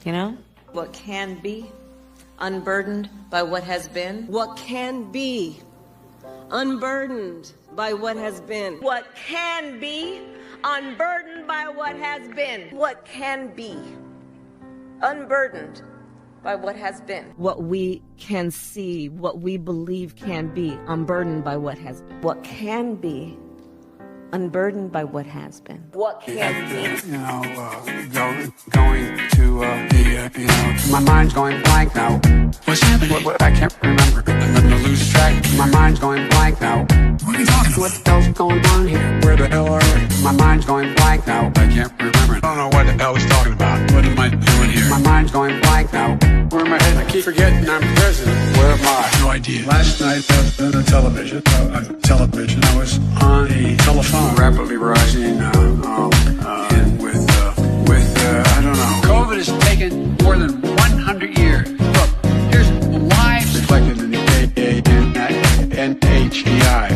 you know? What can be, unburdened by what has been. What can be, unburdened by what has been. What can be, unburdened by what has been. What can be, unburdened by what has been. What we can see, what we believe can be, unburdened by what has been. What can be, unburdened by what has been. What can be. You know, going to my mind's going blank now. What's happening? What, I can't remember. I'm gonna lose track. My mind's going blank now. What are you talking about? What the hell's going on here? Where the hell are we? My mind's going blank now. I can't remember. I don't know what the hell he's talking about. What am I doing here? My mind's going blank now. Where am I headed? I keep forgetting I'm president. Where am I? No idea. Last night I was on television. I was on a telephone rapidly rising and with I don't know. COVID has taken more than 100 years. Look, here's lives reflected in the NHEI.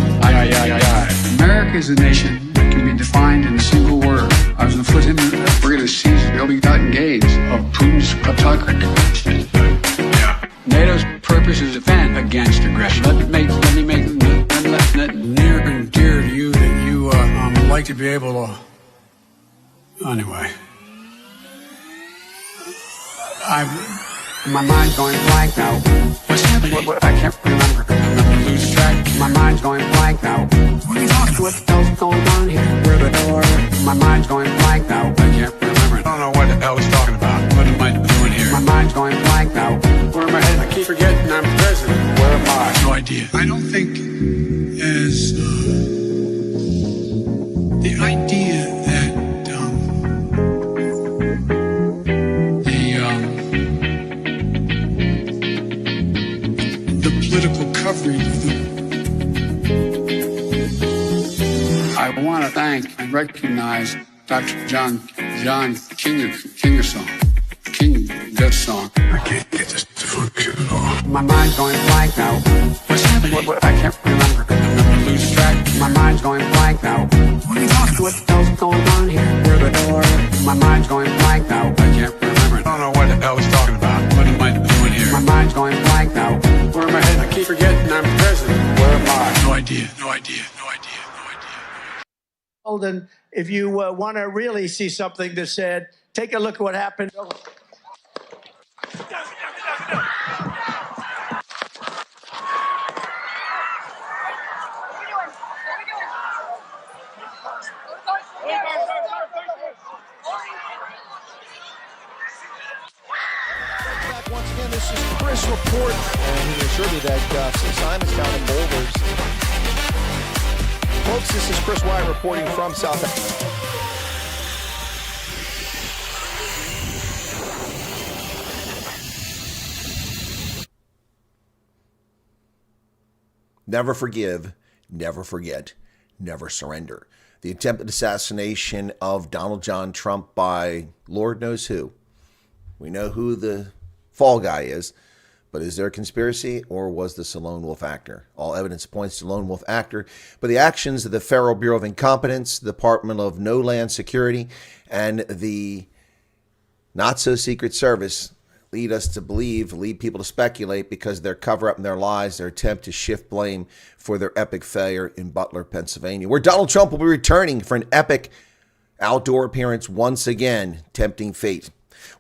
America is a nation that can be defined in a single word. I was afoot in we're going to seize the ill-begotten gains of Putin's kleptocracy. Yeah. NATO's purpose is to defend against aggression. Let me make near and dear to you that you like to be able to. Anyway. My mind's going blank now. What's happening? What, I can't remember. I'm gonna lose track. My mind's going blank now. What are you talking about? What the hell's going on here? Where the hell are we? My mind's going blank now. I can't remember. I don't know what the hell he's talking about. What am I doing here? My mind's going blank now. Where am I headed? I keep forgetting I'm president. Where am I? No idea. I don't think as the idea that political coverage of I want to thank and recognize Dr. John Kingersong. That song. I can't get this to function at all. My mind's going blank now. What's happening? What, I can't remember. I'm gonna lose track. My mind's going blank now. What are you talking about? What the hell's going on here? Where the hell are we? My mind's going blank now. I can't remember. I don't know what the hell he's talking about. What am I doing here? My mind's going blank now. Where am I headed? I keep forgetting I'm president. Where am I? No idea. And if you want to really see something that's said, take a look at what happened. Once again, this is Chris Report, and he assured me that since Simonstown and Boulders. Folks, this is Chris Wyatt reporting from South Africa. Never forgive, never forget, never surrender. The attempted assassination of Donald John Trump by Lord knows who. We know who the fall guy is, but is there a conspiracy or was this a lone wolf actor? All evidence points to lone wolf actor, but the actions of the Federal Bureau of Incompetence, the Department of No Land Security, and the not-so-secret service lead us to believe, lead people to speculate because their cover-up in their lies, their attempt to shift blame for their epic failure in Butler, Pennsylvania, where Donald Trump will be returning for an epic outdoor appearance once again, tempting fate.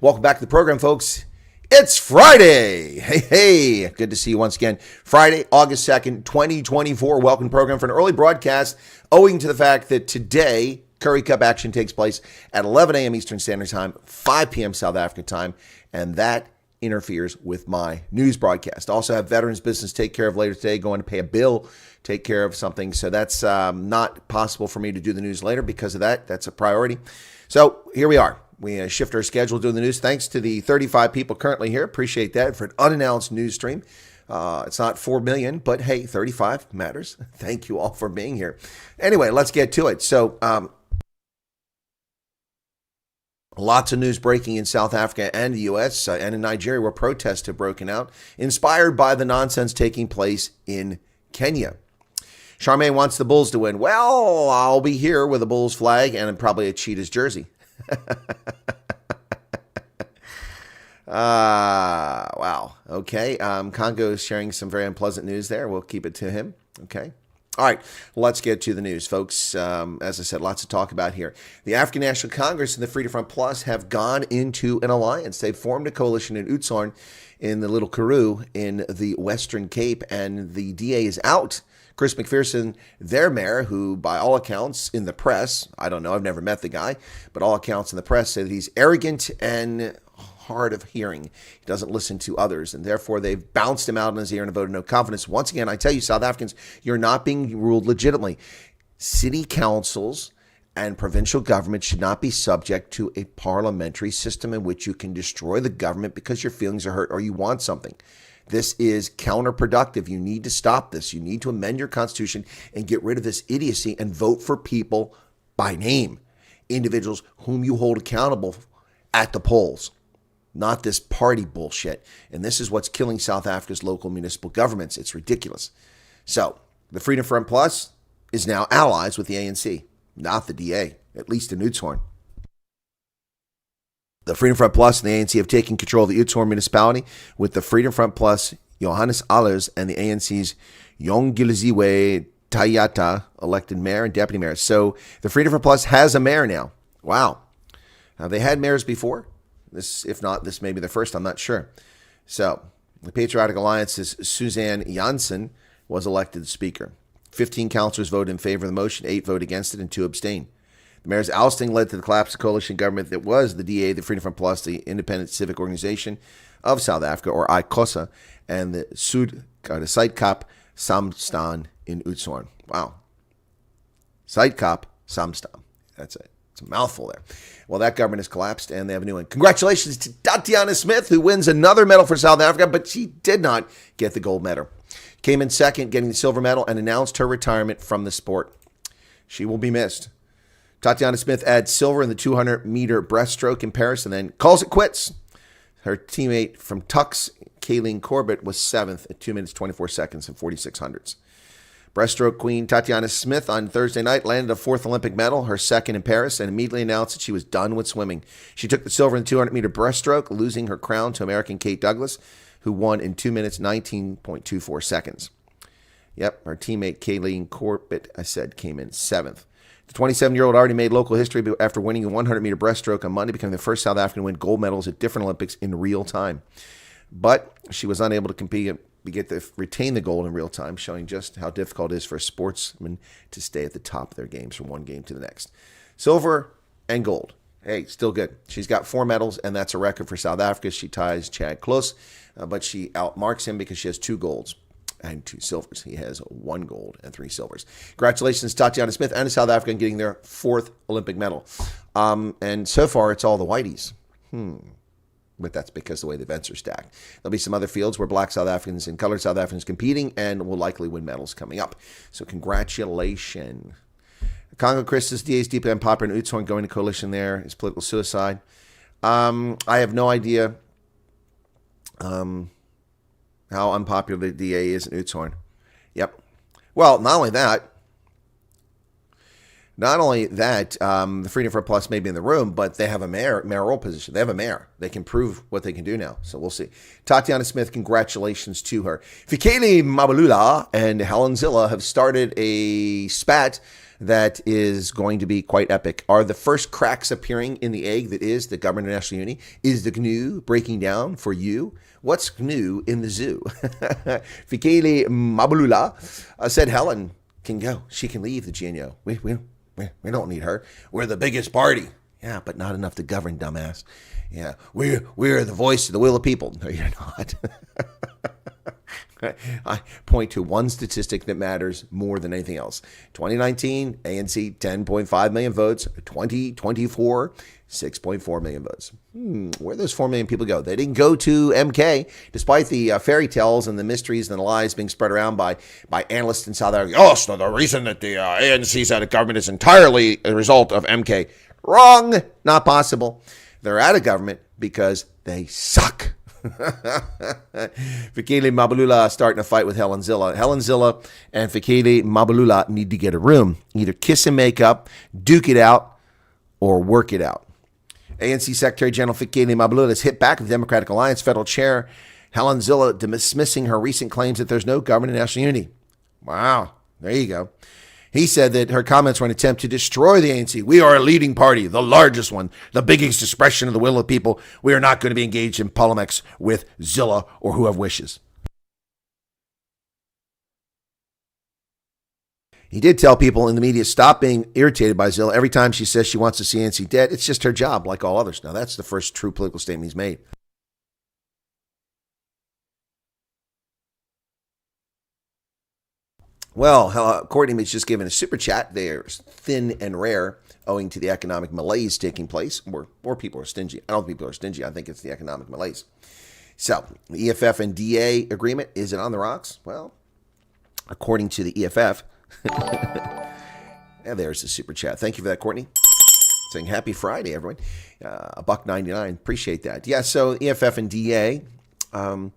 Welcome back to the program, folks. It's Friday. Hey, good to see you once again. Friday, August 2nd, 2024. Welcome to the program for an early broadcast owing to the fact that today Curry Cup action takes place at 11 a.m. Eastern Standard Time, 5 p.m. South African time, and that interferes with my news broadcast. Also have veterans business to take care of later today, going to pay a bill, take care of something. So that's not possible for me to do the news later because of that. That's a priority. So here we are. We shift our schedule doing the news. Thanks to the 35 people currently here. Appreciate that for an unannounced news stream. It's not 4 million, but hey, 35 matters. Thank you all for being here. Anyway, let's get to it. So lots of news breaking in South Africa and the U.S. And in Nigeria where protests have broken out, inspired by the nonsense taking place in Kenya. Charmaine wants the Bulls to win. Well, I'll be here with a Bulls flag and probably a Cheetahs jersey. Wow. Okay. Congo is sharing some very unpleasant news there. We'll keep it to him. Okay. All right. Let's get to the news, folks. As I said, lots to talk about here. The African National Congress and the Freedom Front Plus have gone into an alliance. They've formed a coalition in Oudtshoorn in the Little Karoo in the Western Cape, and the DA is out. Chris McPherson, their mayor, who by all accounts in the press, I don't know, I've never met the guy, but all accounts in the press say that he's arrogant and hard of hearing. He doesn't listen to others, and therefore they've bounced him out in his ear and voted no confidence. Once again, I tell you, South Africans, you're not being ruled legitimately. City councils and provincial government should not be subject to a parliamentary system in which you can destroy the government because your feelings are hurt or you want something. This is counterproductive. You need to stop this. You need to amend your constitution and get rid of this idiocy and vote for people by name, individuals whom you hold accountable at the polls, not this party bullshit. And this is what's killing South Africa's local municipal governments. It's ridiculous. So the Freedom Front Plus is now allies with the ANC, not the DA, at least in Oudtshoorn. The Freedom Front Plus and the ANC have taken control of the Oudtshoorn municipality, with the Freedom Front Plus, Johannes Allers, and the ANC's Yongiliziwe Tayata elected mayor and deputy mayor. So the Freedom Front Plus has a mayor now. Wow. Have they had mayors before? This, if not, this may be the first. I'm not sure. So the Patriotic Alliance's Suzanne Janssen was elected speaker. 15 councillors voted in favor of the motion, 8 voted against it, and 2 abstained. The mayor's ousting led to the collapse of coalition government that was the DA, the Freedom Front Plus, the Independent Civic Organization of South Africa, or ICOSA, and the Suid-Kap Samstaan in Oudtshoorn. Wow. Suid-Kap Samstaan. That's it. It's a mouthful there. Well, that government has collapsed, and they have a new one. Congratulations to Tatiana Smith, who wins another medal for South Africa, but she did not get the gold medal. Came in second, getting the silver medal, and announced her retirement from the sport. She will be missed. Tatiana Smith adds silver in the 200-meter breaststroke in Paris and then calls it quits. Her teammate from Tux, Kayleen Corbett, was 7th at 2 minutes, 24 seconds and 46 hundredths. Breaststroke queen Tatiana Smith on Thursday night landed a 4th Olympic medal, her 2nd in Paris, and immediately announced that she was done with swimming. She took the silver in the 200-meter breaststroke, losing her crown to American Kate Douglas, who won in 2 minutes, 19.24 seconds. Yep, her teammate Kayleen Corbett, I said, came in 7th. The 27-year-old already made local history after winning the 100-meter breaststroke on Monday, becoming the first South African to win gold medals at different Olympics in real time. But she was unable to compete, retain the gold in real time, showing just how difficult it is for a sportsman to stay at the top of their games from one game to the next. Silver and gold. Hey, still good. She's got 4 medals, and that's a record for South Africa. She ties Chad Close, but she outmarks him because she has 2 golds. And 2 silvers. He has 1 gold and 3 silvers. Congratulations, Tatiana Smith and South Africa, getting their 4th Olympic medal. And so far, it's all the whiteys. But that's because the way the events are stacked. There'll be some other fields where black South Africans and colored South Africans competing and will likely win medals coming up. So congratulations. Congo Christus, DA is deeply unpopular in Oudtshoorn, going to coalition there is political suicide. I have no idea how unpopular the DA is in Oudtshoorn. Yep. Well, not only that, the Freedom Front Plus may be in the room, but they have a mayoral position. They have a mayor. They can prove what they can do now. So we'll see. Tatiana Smith, congratulations to her. Fikile Mbalula and Helen Zille have started a spat that is going to be quite epic. Are the first cracks appearing in the egg that is the government of national unity? Is the GNU breaking down for you? What's GNU in the zoo? Fikile Mbalula said Helen can go. She can leave the GNU. We don't need her. We're the biggest party. Yeah, but not enough to govern, dumbass. Yeah, we're the voice of the will of people. No, you're not. I point to one statistic that matters more than anything else. 2019, ANC, 10.5 million votes. 2024, 6.4 million votes. Where'd those 4 million people go? They didn't go to MK, despite the fairy tales and the mysteries and the lies being spread around by analysts in South Africa. Oh, so the reason that the ANC's out of government is entirely a result of MK. Wrong. Not possible. They're out of government because they suck. Fikile Mbalula starting a fight with Helen Zille. Helen Zille and Fikile Mbalula need to get a room. Either kiss and make up, duke it out, or work it out. ANC Secretary General Fikile Mbalula has hit back at the Democratic Alliance federal chair Helen Zille, dismissing her recent claims that there's no government of national unity. Wow, there you go. He said that her comments were an attempt to destroy the ANC. We are a leading party, the largest one, the biggest expression of the will of the people. We are not going to be engaged in polemics with Zille or whoever wishes. He did tell people in the media, stop being irritated by Zille every time she says she wants to see ANC dead. It's just her job, like all others. Now, that's the first true political statement he's made. Well, Courtney has just given a super chat. They're thin and rare owing to the economic malaise taking place. More people are stingy. I don't think people are stingy. I think it's the economic malaise. So, the EFF and DA agreement, is it on the rocks? Well, according to the EFF, and there's the super chat. Thank you for that, Courtney. Saying happy Friday, everyone. $1.99. Appreciate that. Yeah, so EFF and DA. The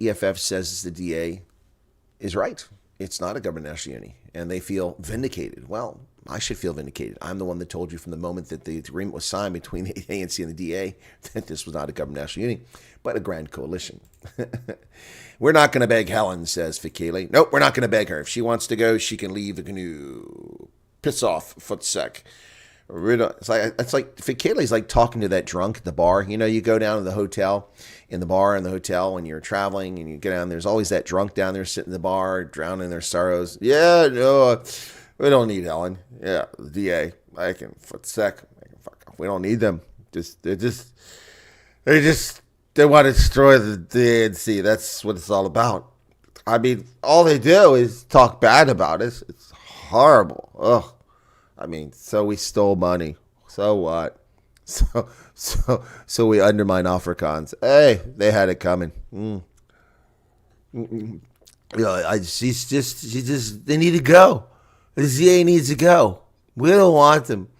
EFF says the DA is right. It's not a government of national unity, and they feel vindicated. Well, I should feel vindicated. I'm the one that told you from the moment that the agreement was signed between the ANC and the DA that this was not a government of national unity, but a grand coalition. We're not going to beg Helen, says Fikile. Nope, we're not going to beg her. If she wants to go, she can leave the canoe. Piss off, footsec. It's like Fikile's like talking to that drunk at the bar. You know, you go down to the hotel, in the bar in the hotel when you're traveling, and you get down. There's always that drunk down there sitting in the bar, drowning their sorrows. Yeah, no, we don't need Helen. Yeah, the DA. I can fuck off. We don't need them. They want to destroy the ANC. That's what it's all about. I mean, all they do is talk bad about us. It's horrible. Ugh. I mean, so we stole money. So what? So we undermine Afrikaans. Hey, they had it coming. You know, they need to go. The ZA needs to go. We don't want them.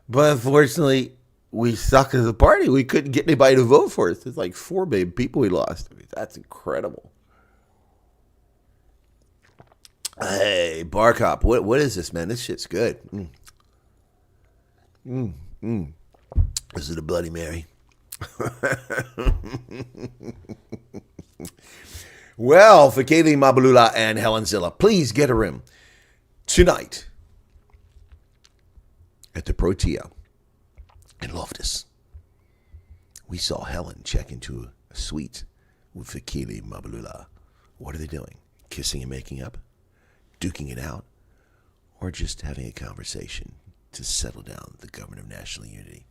But unfortunately, we suck as a party. We couldn't get anybody to vote for us. It's like 4 million people we lost. I mean, that's incredible. Hey, Bar Cop, what is this, man? This shit's good. This is a Bloody Mary. Well, Fikile Mbalula and Helen Zille, please get a room tonight at the Protea in Loftus. We saw Helen check into a suite with Fikile Mbalula. What are they doing? Kissing and making up? Duking it out, or just having a conversation to settle down the government of national unity.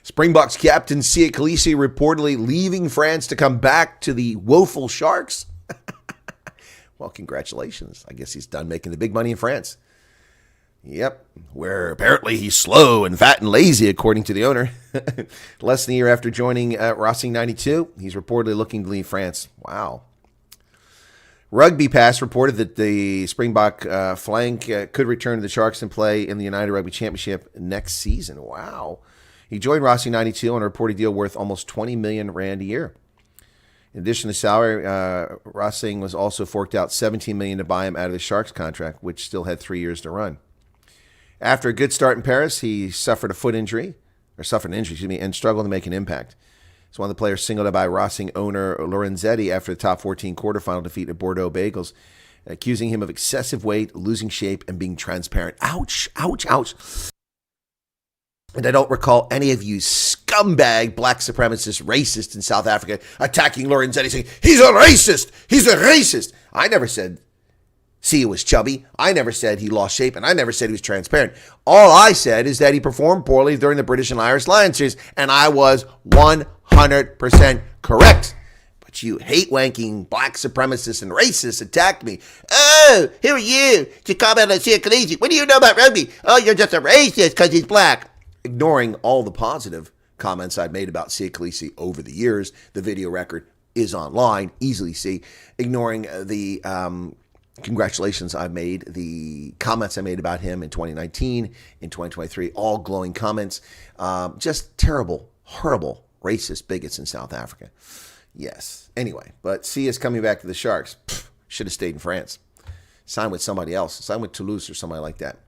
Springboks captain Siya Kolisi reportedly leaving France to come back to the woeful Sharks. Well, congratulations. I guess he's done making the big money in France. Yep, where apparently he's slow and fat and lazy, according to the owner. Less than a year after joining Racing 92, he's reportedly looking to leave France. Wow. Rugby Pass reported that the Springbok flank could return to the Sharks and play in the United Rugby Championship next season. Wow. He joined Racing 92 on a reported deal worth almost 20 million rand a year. In addition to salary, Racing was also forked out 17 million to buy him out of the Sharks contract, which still had 3 years to run. After a good start in Paris, he suffered an injury, and struggled to make an impact. He's one of the players singled out by Racing owner Lorenzetti after the top 14 quarterfinal defeat at Bordeaux Bagels, accusing him of excessive weight, losing shape, and being transparent. Ouch, ouch, ouch. And I don't recall any of you scumbag, black supremacist, racists in South Africa attacking Lorenzetti saying, he's a racist, he's a racist. I never said Siya was chubby. I never said he lost shape, and I never said he was transparent. All I said is that he performed poorly during the British and Irish Lions series, and I was 100% correct. But you hate-wanking black supremacists and racists attacked me. Oh, who are you to comment on Siya Kolisi? What do you know about rugby? Oh, you're just a racist because he's black. Ignoring all the positive comments I've made about Siya Kolisi over the years. The video record is online, easily see. Ignoring the congratulations I've made, the comments I made about him in 2019, in 2023, all glowing comments. Just terrible, horrible, racist bigots in South Africa. Yes. Anyway, but Siya's coming back to the Sharks. Should have stayed in France. Signed with somebody else. Signed with Toulouse or somebody like that.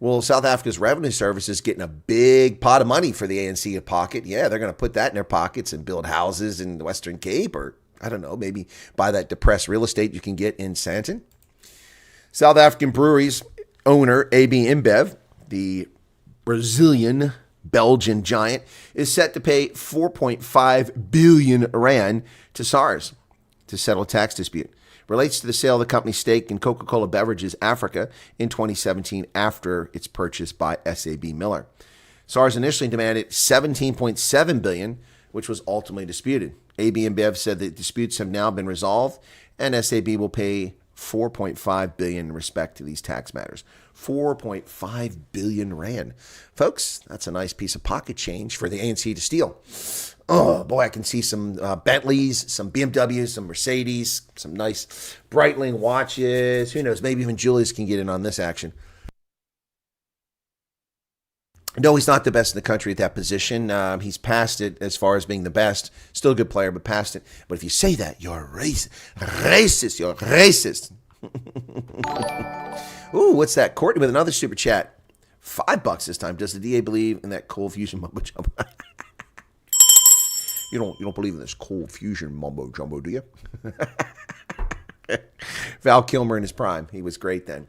Well, South Africa's revenue service is getting a big pot of money for the ANC to pocket. Yeah, they're going to put that in their pockets and build houses in the Western Cape, or I don't know, maybe buy that depressed real estate you can get in Sandton. South African breweries owner AB InBev, the Brazilian Belgian giant, is set to pay 4.5 billion rand to SARS to settle a tax dispute. Relates to the sale of the company's stake in Coca-Cola Beverages Africa in 2017 after its purchase by SAB Miller. SARS initially demanded 17.7 billion, which was ultimately disputed. AB InBev said that disputes have now been resolved, and SAB will pay 4.5 billion in respect to these tax matters. 4.5 billion rand. Folks, that's a nice piece of pocket change for the ANC to steal. Oh, boy, I can see some Bentleys, some BMWs, some Mercedes, some nice Breitling watches. Who knows? Maybe even Julius can get in on this action. No, he's not the best in the country at that position. He's past it as far as being the best. Still a good player, but past it. But if you say that, you're racist. You're racist. Ooh, what's that? Courtney with another super chat. $5 this time. Does the DA believe in that cold fusion mumbo jumbo? You don't believe in this cold fusion mumbo jumbo, do you? Val Kilmer in his prime. He was great then.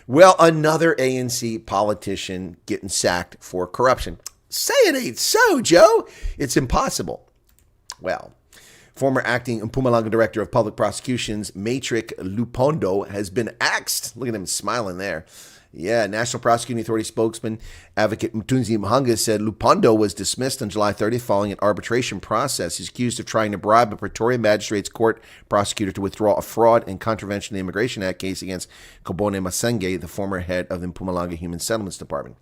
Well, another ANC politician getting sacked for corruption. Say it ain't so, Joe. It's impossible. Well, former acting Mpumalanga Director of Public Prosecutions, Matrick Lupondo, has been axed. Look at him smiling there. Yeah, National Prosecuting Authority spokesman, Advocate Mtunzi Mhanga, said Lupondo was dismissed on July 30th following an arbitration process. He's accused of trying to bribe a Pretoria Magistrates Court prosecutor to withdraw a fraud and contravention of the Immigration Act case against Kobone Masenge, the former head of the Mpumalanga Human Settlements Department.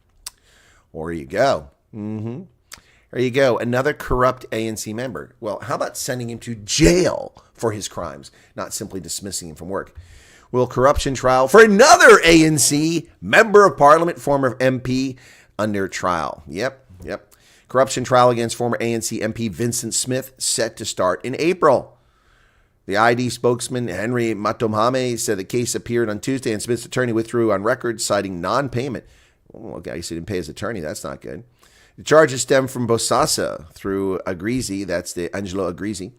There you go. There you go. Another corrupt ANC member. Well, how about sending him to jail for his crimes, not simply dismissing him from work? Well, corruption trial for another ANC member of parliament, former MP, under trial. Yep. Corruption trial against former ANC MP Vincent Smith set to start in April. The ID spokesman, Henry Matomhame, said the case appeared on Tuesday and Smith's attorney withdrew on record, citing non-payment. Oh, okay, I guess he didn't pay his attorney. That's not good. The charges stem from Bosasa through Agrizi, that's the Angelo Agrizi.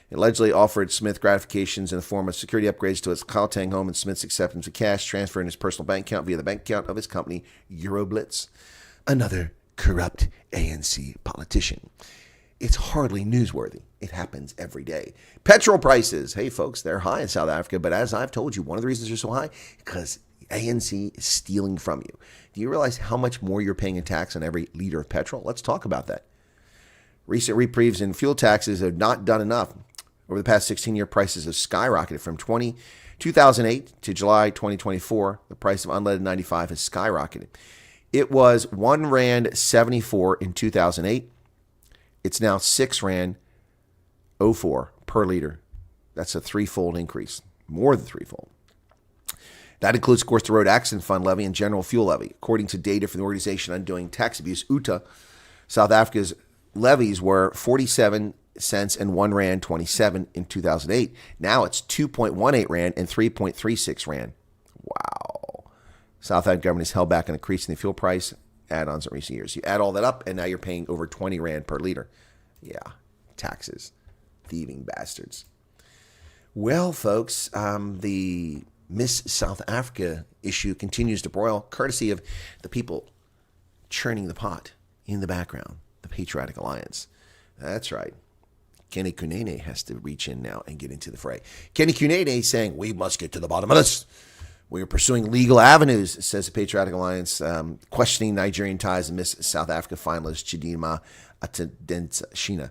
He allegedly offered Smith gratifications in the form of security upgrades to his Gauteng home and Smith's acceptance of cash transferred in his personal bank account via the bank account of his company, Euroblitz. Another corrupt ANC politician. It's hardly newsworthy. It happens every day. Petrol prices. Hey, folks, they're high in South Africa, but as I've told you, one of the reasons they're so high because ANC is stealing from you. Do you realize how much more you're paying in tax on every liter of petrol? Let's talk about that. Recent reprieves in fuel taxes have not done enough. Over the past 16-year, prices have skyrocketed from 2008 to July 2024. The price of unleaded 95 has skyrocketed. It was 1 Rand 74 in 2008. It's now 6 Rand 04 per liter. That's a threefold increase, more than threefold. That includes, of course, the Road Accident Fund levy and general fuel levy. According to data from the Organization Undoing Tax Abuse, UTA, South Africa's levies were 47 cents and 1 Rand 27 in 2008. Now it's 2.18 Rand and 3.36 Rand. Wow. South African government has held back on increasing the fuel price add-ons in recent years. You add all that up, and now you're paying over 20 Rand per liter. Yeah, taxes. Thieving bastards. Well, folks, the Miss South Africa issue continues to broil, courtesy of the people churning the pot in the background, the Patriotic Alliance. That's right. Kenny Kunene has to reach in now and get into the fray. Kenny Kunene saying, we must get to the bottom of this. We are pursuing legal avenues, says the Patriotic Alliance, questioning Nigerian ties and Miss South Africa finalist Chidinma Atadentshina.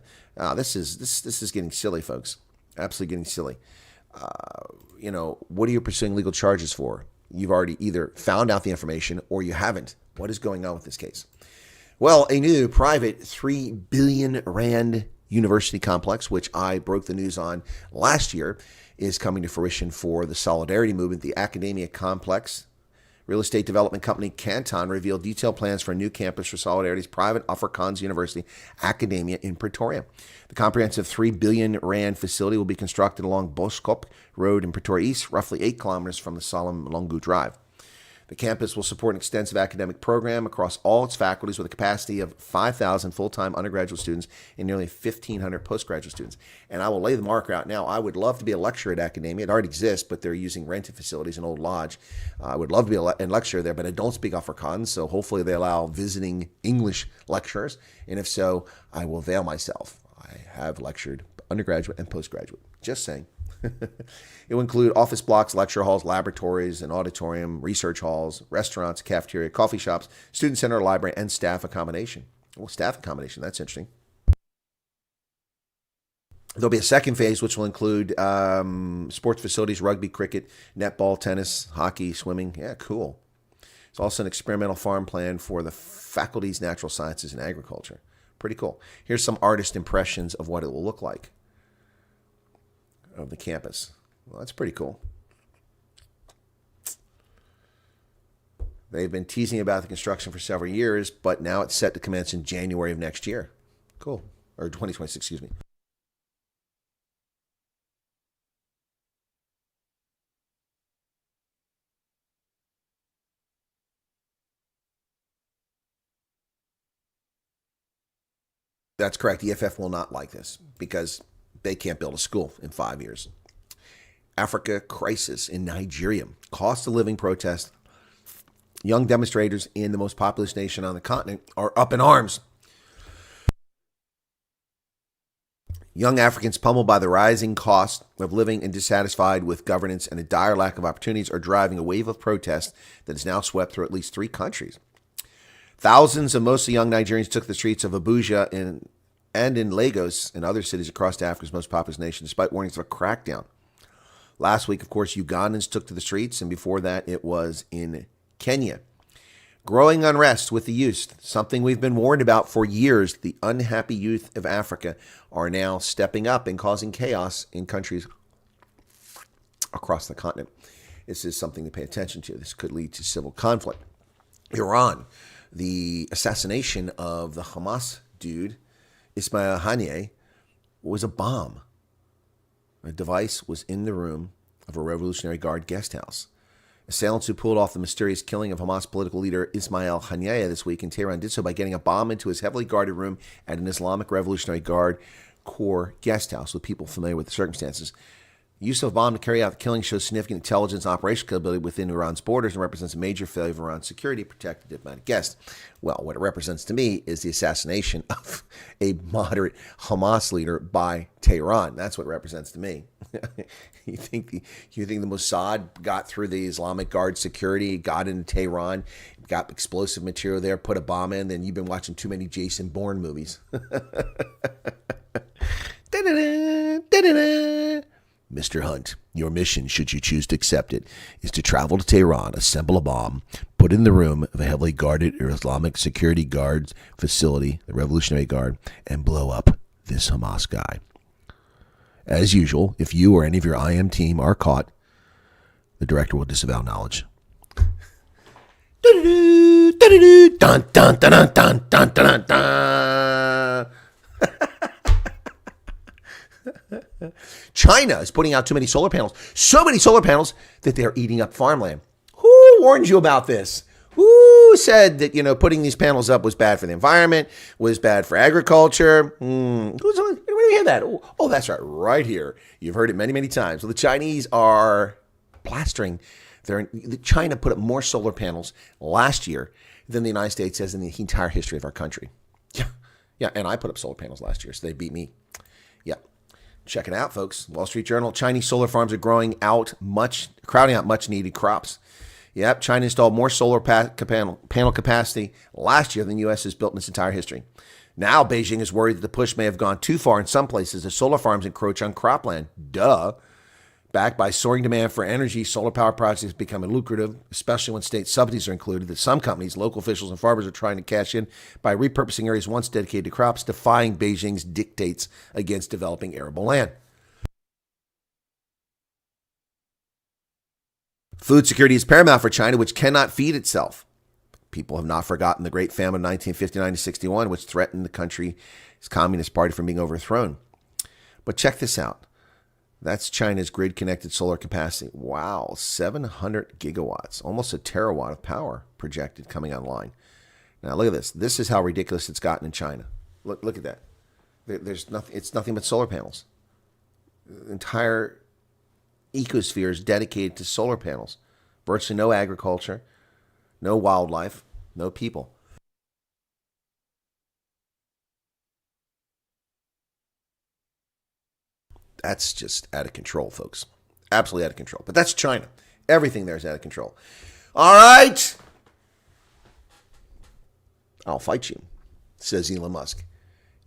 This is getting silly, folks. Absolutely getting silly. What are you pursuing legal charges for? You've already either found out the information or you haven't. What is going on with this case? Well, a new private 3 billion Rand university complex, which I broke the news on last year, is coming to fruition for the Solidarity Movement. The Academia Complex real estate development company Canton revealed detailed plans for a new campus for Solidarity's private Afrikaans University Academia in Pretoria. The comprehensive 3 billion Rand facility will be constructed along Boskop Road in Pretoria East, roughly 8 kilometers from the Solom Longu Drive. The campus will support an extensive academic program across all its faculties with a capacity of 5,000 full-time undergraduate students and nearly 1,500 postgraduate students. And I will lay the marker out now. I would love to be a lecturer at academia. It already exists, but they're using rented facilities, an old lodge. I would love to be a lecturer there, but I don't speak Afrikaans, so hopefully they allow visiting English lecturers. And if so, I will avail myself. I have lectured undergraduate and postgraduate. Just saying. It will include office blocks, lecture halls, laboratories, an auditorium, research halls, restaurants, cafeteria, coffee shops, student center, library, and staff accommodation. Well, staff accommodation, that's interesting. There'll be a second phase, which will include sports facilities, rugby, cricket, netball, tennis, hockey, swimming. Yeah, cool. It's also an experimental farm plan for the faculty's natural sciences and agriculture. Pretty cool. Here's some artist impressions of what it will look like of the campus. Well, that's pretty cool. They've been teasing about the construction for several years, but now it's set to commence in January of next year. Cool. Or 2026, excuse me. That's correct. The EFF will not like this because they can't build a school in 5 years. Africa crisis in Nigeria. Cost of living protest. Young demonstrators in the most populous nation on the continent are up in arms. Young Africans pummeled by the rising cost of living and dissatisfied with governance and a dire lack of opportunities are driving a wave of protest that has now swept through at least 3 countries. Thousands of mostly young Nigerians took the streets of Abuja and in Lagos and other cities across Africa's most populous nation, despite warnings of a crackdown. Last week, of course, Ugandans took to the streets, and before that, it was in Kenya. Growing unrest with the youth, something we've been warned about for years. The unhappy youth of Africa are now stepping up and causing chaos in countries across the continent. This is something to pay attention to. This could lead to civil conflict. Iran, the assassination of the Hamas dude, Ismail Haniyeh, was a bomb. A device was in the room of a Revolutionary Guard guest house. Assailants who pulled off the mysterious killing of Hamas political leader Ismail Haniyeh this week in Tehran did so by getting a bomb into his heavily guarded room at an Islamic Revolutionary Guard Corps guest house. With people familiar with the circumstances, the use of a bomb to carry out the killing shows significant intelligence and operational capability within Iran's borders and represents a major failure of Iran's security to protect the diplomatic guest. Well, what it represents to me is the assassination of a moderate Hamas leader by Tehran. That's what it represents to me. You think the Mossad got through the Islamic Guard security, got into Tehran, got explosive material there, put a bomb in, then you've been watching too many Jason Bourne movies. Mr. Hunt, your mission, should you choose to accept it, is to travel to Tehran, assemble a bomb, put it in the room of a heavily guarded Islamic security guard facility, the Revolutionary Guard, and blow up this Hamas guy. As usual, if you or any of your IM team are caught, the director will disavow knowledge. Dun, dun, dun, dun, dun, dun, dun, dun. China is putting out too many solar panels. So many solar panels that they're eating up farmland. Who warned you about this? Who said that, putting these panels up was bad for the environment, was bad for agriculture? Where do you hear that? Oh, that's right. Right here. You've heard it many, many times. Well, the Chinese are plastering. China put up more solar panels last year than the United States has in the entire history of our country. Yeah. And I put up solar panels last year, so they beat me. Yeah. Check it out, folks. Wall Street Journal. Chinese solar farms are crowding out much needed crops. Yep, China installed more solar panel capacity last year than the U.S. has built in its entire history. Now Beijing is worried that the push may have gone too far in some places as solar farms encroach on cropland. Duh. Backed by soaring demand for energy, solar power projects are becoming lucrative, especially when state subsidies are included. That some companies, local officials, and farmers are trying to cash in by repurposing areas once dedicated to crops, defying Beijing's dictates against developing arable land. Food security is paramount for China, which cannot feed itself. People have not forgotten the Great Famine of 1959-61, which threatened the country's Communist Party from being overthrown. But check this out. That's China's grid-connected solar capacity. Wow, 700 gigawatts, almost a terawatt of power projected coming online. Now look at this. This is how ridiculous it's gotten in China. Look at that. There's nothing. It's nothing but solar panels. The entire ecosphere is dedicated to solar panels. Virtually no agriculture, no wildlife, no people. That's just out of control, folks. Absolutely out of control. But that's China. Everything there is out of control. All right. I'll fight you, says Elon Musk.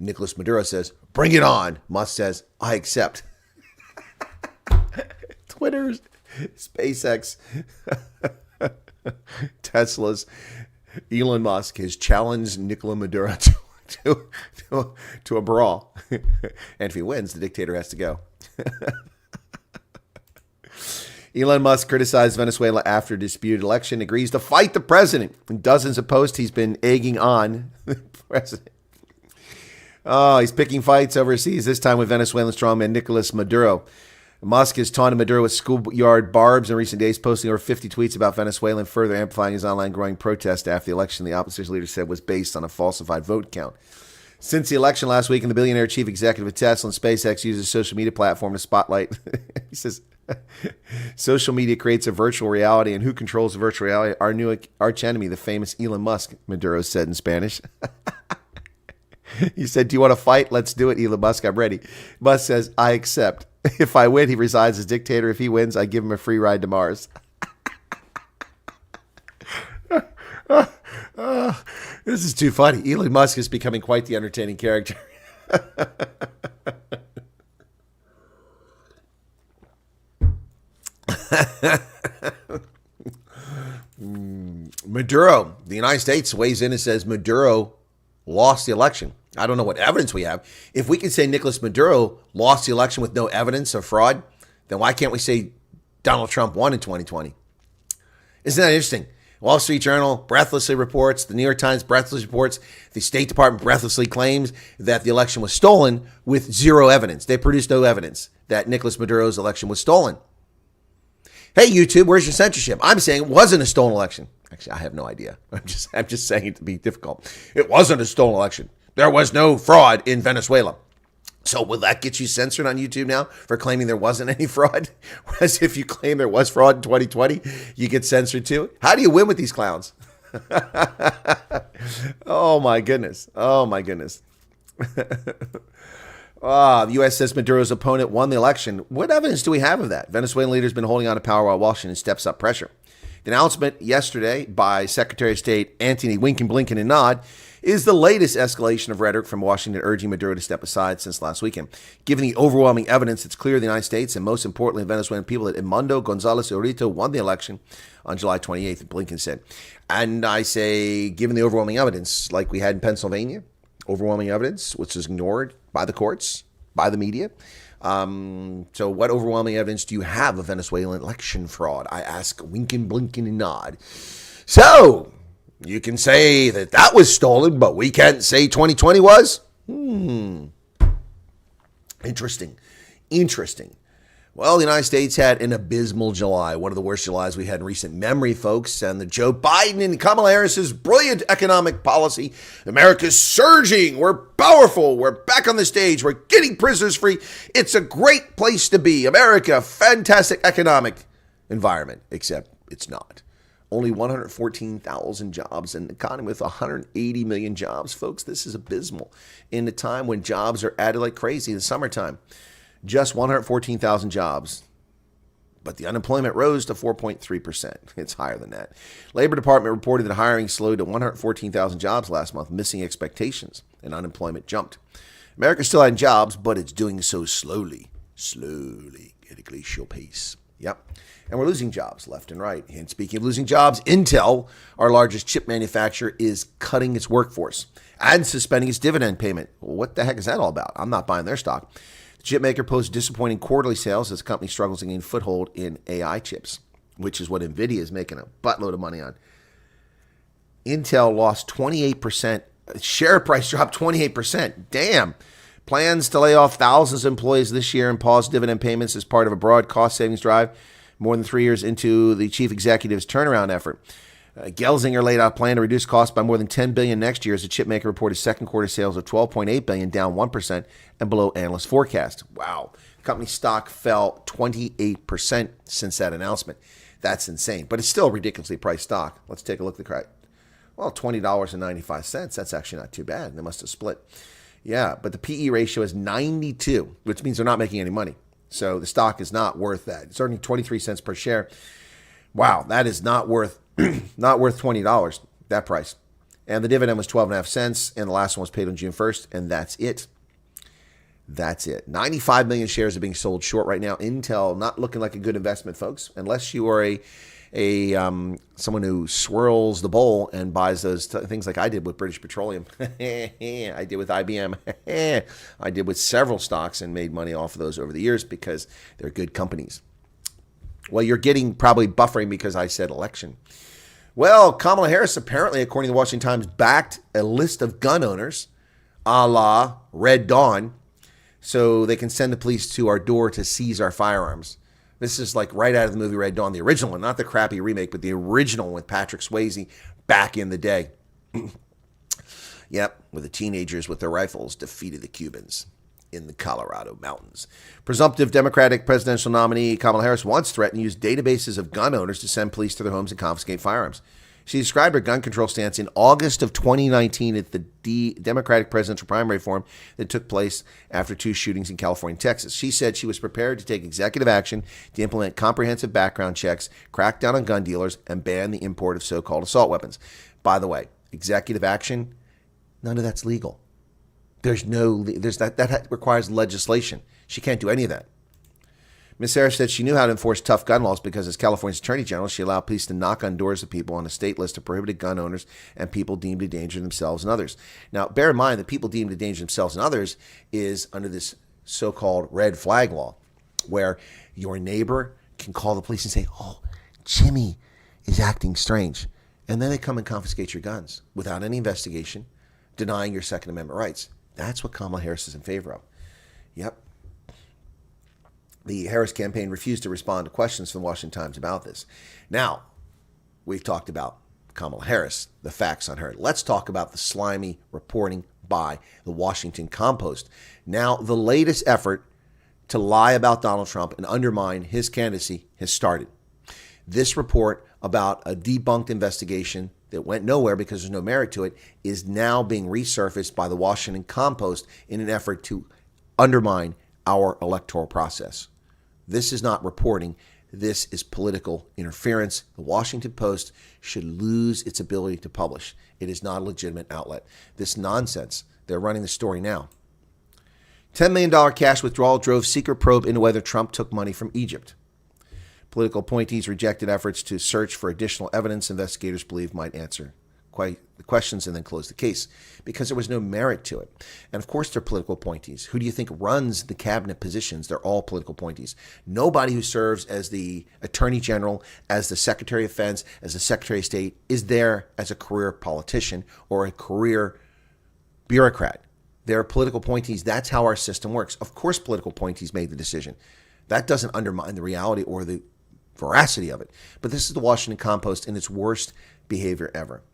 Nicolas Maduro says, bring it on. Musk says, I accept. Twitter's, SpaceX, Tesla's, Elon Musk has challenged Nicolas Maduro to a brawl. And if he wins, the dictator has to go. Elon Musk criticized Venezuela after a disputed election, agrees to fight the president. In dozens of posts, he's been egging on the president. Oh, he's picking fights overseas, this time with Venezuelan strongman Nicolas Maduro. Musk has taunted Maduro with schoolyard barbs in recent days, posting over 50 tweets about Venezuela and further amplifying his online growing protest after the election the opposition leader said was based on a falsified vote count. Since the election last week, and the billionaire chief executive of Tesla and SpaceX uses a social media platform to spotlight, he says, social media creates a virtual reality, and who controls the virtual reality? Our new archenemy, the famous Elon Musk, Maduro said in Spanish. He said, do you want to fight? Let's do it, Elon Musk. I'm ready. Musk says, I accept. If I win, he resigns as dictator. If he wins, I give him a free ride to Mars. This is too funny. Elon Musk is becoming quite the entertaining character. Maduro, the United States weighs in and says Maduro lost the election. I don't know what evidence we have. If we can say Nicolas Maduro lost the election with no evidence of fraud, then why can't we say Donald Trump won in 2020? Isn't that interesting? Wall Street Journal breathlessly reports, the New York Times breathlessly reports, the State Department breathlessly claims that the election was stolen with zero evidence. They produced no evidence that Nicolas Maduro's election was stolen. Hey, YouTube, where's your censorship? I'm saying it wasn't a stolen election. Actually, I have no idea. I'm just saying it to be difficult. It wasn't a stolen election. There was no fraud in Venezuela. So will that get you censored on YouTube now for claiming there wasn't any fraud? Whereas if you claim there was fraud in 2020, you get censored too? How do you win with these clowns? Oh, my goodness. Oh, my goodness. The U.S. says Maduro's opponent won the election. What evidence do we have of that? Venezuelan leaders have been holding on to power while Washington steps up pressure. The announcement yesterday by Secretary of State Antony Blinken and Nod is the latest escalation of rhetoric from Washington urging Maduro to step aside since last weekend. Given the overwhelming evidence, it's clear the United States and most importantly the Venezuelan people that Edmundo González Urito won the election on July 28th, Blinken said. And I say, given the overwhelming evidence, like we had in Pennsylvania, overwhelming evidence, which is ignored by the courts, by the media. So what overwhelming evidence do you have of Venezuelan election fraud? I ask, Blinken and Nod. So you can say that was stolen, but we can't say 2020 was? Interesting. Well, the United States had an abysmal July, one of the worst Julys we had in recent memory, folks. And the Joe Biden and Kamala Harris's brilliant economic policy. America's surging. We're powerful. We're back on the stage. We're getting prisoners free. It's a great place to be. America, fantastic economic environment, except it's not. Only 114,000 jobs in an economy with 180 million jobs. Folks, this is abysmal in a time when jobs are added like crazy in the summertime. Just 114,000 jobs, but the unemployment rose to 4.3%. It's higher than that. Labor Department reported that hiring slowed to 114,000 jobs last month, missing expectations, and unemployment jumped. America still had jobs, but it's doing so slowly, at a glacial pace. Yep. And we're losing jobs left and right. And speaking of losing jobs, Intel, our largest chip manufacturer, is cutting its workforce and suspending its dividend payment. Well, what the heck is that all about? I'm not buying their stock. The chipmaker posts disappointing quarterly sales as the company struggles to gain foothold in AI chips, which is what NVIDIA is making a buttload of money on. Intel lost 28%. Share price dropped 28%. Damn. Plans to lay off thousands of employees this year and pause dividend payments as part of a broad cost savings drive more than 3 years into the chief executive's turnaround effort. Gelsinger laid out a plan to reduce costs by more than $10 billion next year as the chipmaker reported second quarter sales of $12.8 billion, down 1% and below analyst forecast. Wow. The company's stock fell 28% since that announcement. That's insane, but it's still a ridiculously priced stock. Let's take a look at the price. Well, $20.95. That's actually not too bad. They must have split. Yeah, but the PE ratio is 92, which means they're not making any money. So the stock is not worth that. It's earning 23 cents per share. Wow, that is not worth $20, that price. And the dividend was 12.5 cents, and the last one was paid on June 1st, and that's it. That's it. 95 million shares are being sold short right now. Intel not looking like a good investment, folks, unless you are someone who swirls the bowl and buys those things like I did with British Petroleum. I did with IBM. I did with several stocks and made money off of those over the years because they're good companies. Well, you're getting probably buffering because I said election. Well, Kamala Harris apparently, according to the Washington Times, backed a list of gun owners, a la Red Dawn, so they can send the police to our door to seize our firearms. This is like right out of the movie Red Dawn, the original one, not the crappy remake, but the original with Patrick Swayze back in the day. Yep, where the teenagers with their rifles defeated the Cubans in the Colorado mountains. Presumptive Democratic presidential nominee Kamala Harris once threatened to use databases of gun owners to send police to their homes and confiscate firearms. She described her gun control stance in August of 2019 at the Democratic presidential primary forum that took place after 2 shootings in California and Texas. She said she was prepared to take executive action to implement comprehensive background checks, crack down on gun dealers, and ban the import of so-called assault weapons. By the way, executive action, none of that's legal. That requires legislation. She can't do any of that. Ms. Harris said she knew how to enforce tough gun laws because as California's Attorney General, she allowed police to knock on doors of people on a state list of prohibited gun owners and people deemed to endanger themselves and others. Now, bear in mind that people deemed to endanger themselves and others is under this so-called red flag law, where your neighbor can call the police and say, oh, Jimmy is acting strange. And then they come and confiscate your guns without any investigation, denying your Second Amendment rights. That's what Kamala Harris is in favor of. Yep. The Harris campaign refused to respond to questions from the Washington Times about this. Now, we've talked about Kamala Harris, the facts on her. Let's talk about the slimy reporting by the Washington Compost. Now, the latest effort to lie about Donald Trump and undermine his candidacy has started. This report about a debunked investigation that went nowhere because there's no merit to it is now being resurfaced by the Washington Compost in an effort to undermine our electoral process. This is not reporting. This is political interference. The Washington Post should lose its ability to publish. It is not a legitimate outlet. This nonsense, they're running the story now. $10 million cash withdrawal drove secret probe into whether Trump took money from Egypt. Political appointees rejected efforts to search for additional evidence investigators believe might answer the questions and then close the case because there was no merit to it. And of course, they're political appointees. Who do you think runs the cabinet positions? They're all political appointees. Nobody who serves as the Attorney General, as the Secretary of Defense, as the Secretary of State is there as a career politician or a career bureaucrat. They're political appointees. That's how our system works. Of course, political appointees made the decision. That doesn't undermine the reality or the veracity of it. But this is the Washington Compost in its worst behavior ever.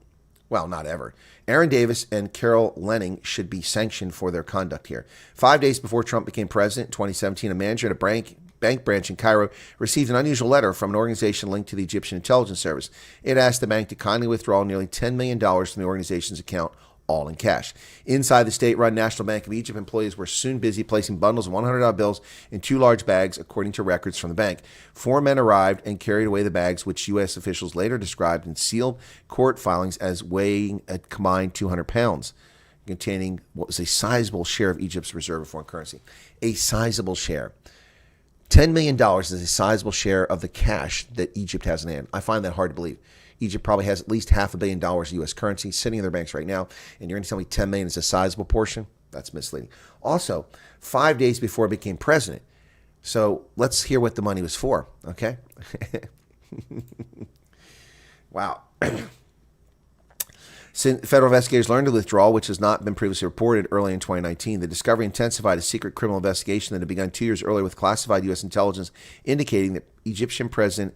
Well, not ever. Aaron Davis and Carol Lenning should be sanctioned for their conduct here. 5 days before Trump became president in 2017, a manager at a bank branch in Cairo received an unusual letter from an organization linked to the Egyptian intelligence service. It asked the bank to kindly withdraw nearly $10 million from the organization's account, all in cash. Inside the state-run National Bank of Egypt, employees were soon busy placing bundles of $100 bills in 2 large bags, according to records from the bank. 4 men arrived and carried away the bags, which U.S. officials later described in sealed court filings as weighing a combined 200 pounds, containing what was a sizable share of Egypt's reserve of foreign currency. A sizable share. $10 million is a sizable share of the cash that Egypt has in hand. I find that hard to believe. Egypt probably has at least $500 million U.S. currency sitting in their banks right now, and you're going to tell me $10 million is a sizable portion? That's misleading. Also, 5 days before he became president. So let's hear what the money was for, okay? Since federal investigators learned of the withdrawal, which has not been previously reported early in 2019, the discovery intensified a secret criminal investigation that had begun 2 years earlier with classified U.S. intelligence indicating that Egyptian President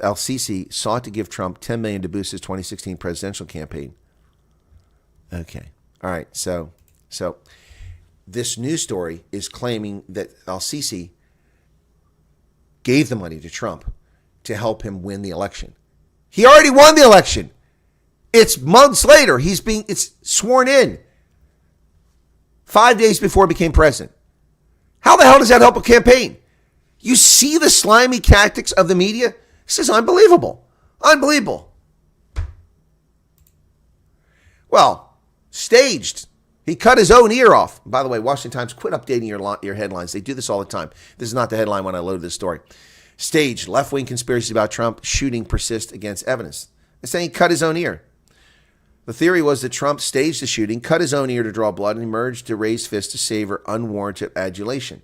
al-Sisi sought to give Trump $10 million to boost his 2016 presidential campaign. Okay. All right. So this news story is claiming that al-Sisi gave the money to Trump to help him win the election. He already won the election. It's months later. It's sworn in 5 days before he became president. How the hell does that help a campaign? You see the slimy tactics of the media? This is unbelievable. Unbelievable. Well, staged. He cut his own ear off. By the way, Washington Times, quit updating your headlines. They do this all the time. This is not the headline when I loaded this story. Staged. Left-wing conspiracies about Trump shooting persist against evidence. They're saying he cut his own ear. The theory was that Trump staged the shooting, cut his own ear to draw blood, and emerged to raise fists to savor unwarranted adulation.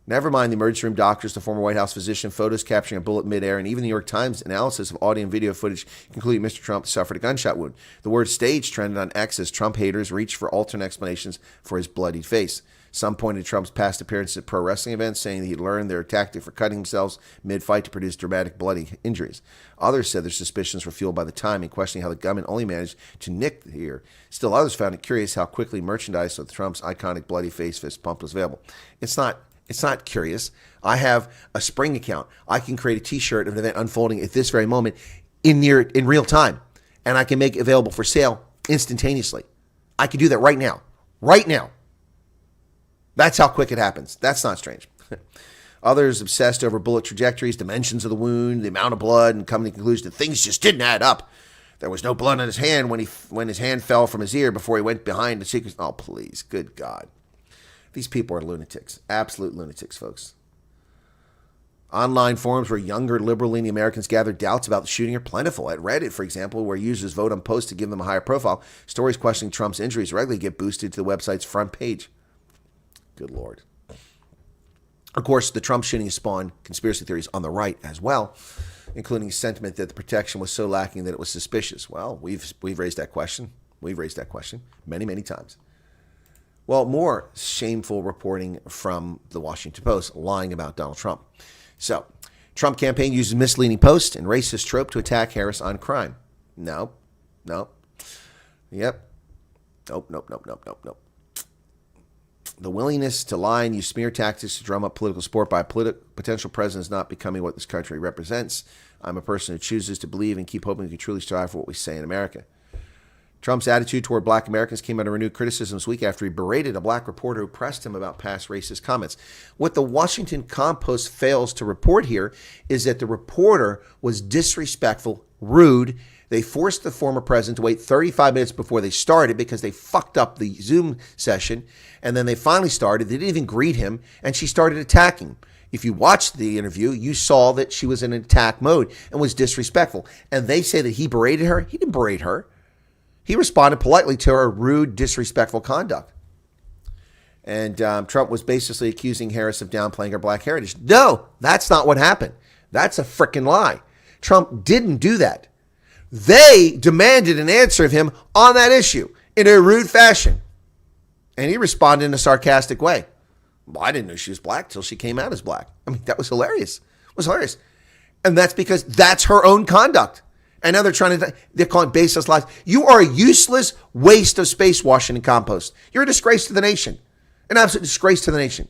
Never mind the emergency room doctors, the former White House physician, photos capturing a bullet midair, and even the New York Times analysis of audio and video footage concluding Mr. Trump suffered a gunshot wound. The word staged trended on X as Trump haters reached for alternate explanations for his bloodied face. Some pointed to Trump's past appearances at pro wrestling events, saying that he'd learned their tactic for cutting themselves mid-fight to produce dramatic bloody injuries. Others said their suspicions were fueled by the timing, questioning how the gunman only managed to nick the ear. Still others found it curious how quickly merchandise with Trump's iconic bloody face fist pump was available. It's not curious. I have a Spring account. I can create a T-shirt of an event unfolding at this very moment in real time, and I can make it available for sale instantaneously. I can do that right now. Right now. That's how quick it happens. That's not strange. Others obsessed over bullet trajectories, dimensions of the wound, the amount of blood, and come to the conclusion that things just didn't add up. There was no blood on his hand when his hand fell from his ear before he went behind the secret. Oh, please. Good God. These people are lunatics. Absolute lunatics, folks. Online forums where younger, liberal-leaning Americans gather doubts about the shooting are plentiful. At Reddit, for example, where users vote on posts to give them a higher profile, stories questioning Trump's injuries regularly get boosted to the website's front page. Good Lord. Of course, the Trump shooting has spawned conspiracy theories on the right as well, including sentiment that the protection was so lacking that it was suspicious. Well, we've raised that question. We've raised that question many, many times. Well, more shameful reporting from the Washington Post lying about Donald Trump. So, Trump campaign uses misleading posts and racist trope to attack Harris on crime. No. Yep. Nope. The willingness to lie and use smear tactics to drum up political support by a potential president is not becoming what this country represents. I'm a person who chooses to believe and keep hoping we can truly strive for what we say in America. Trump's attitude toward black Americans came under renewed criticism this week after he berated a black reporter who pressed him about past racist comments. What the Washington Compost fails to report here is that the reporter was disrespectful, rude. They forced the former president to wait 35 minutes before they started because they fucked up the Zoom session. And then they finally started. They didn't even greet him, and she started attacking him. If you watched the interview, you saw that she was in attack mode and was disrespectful. And they say that he berated her. He didn't berate her. He responded politely to her rude, disrespectful conduct. And Trump was basically accusing Harris of downplaying her black heritage. No, that's not what happened. That's a frickin' lie. Trump didn't do that. They demanded an answer of him on that issue in a rude fashion. And he responded in a sarcastic way. Well, I didn't know she was black till she came out as black. I mean, that was hilarious. It was hilarious. And that's because that's her own conduct. And now they're calling baseless lies. You are a useless waste of space, Washington Compost. You're a disgrace to the nation. An absolute disgrace to the nation.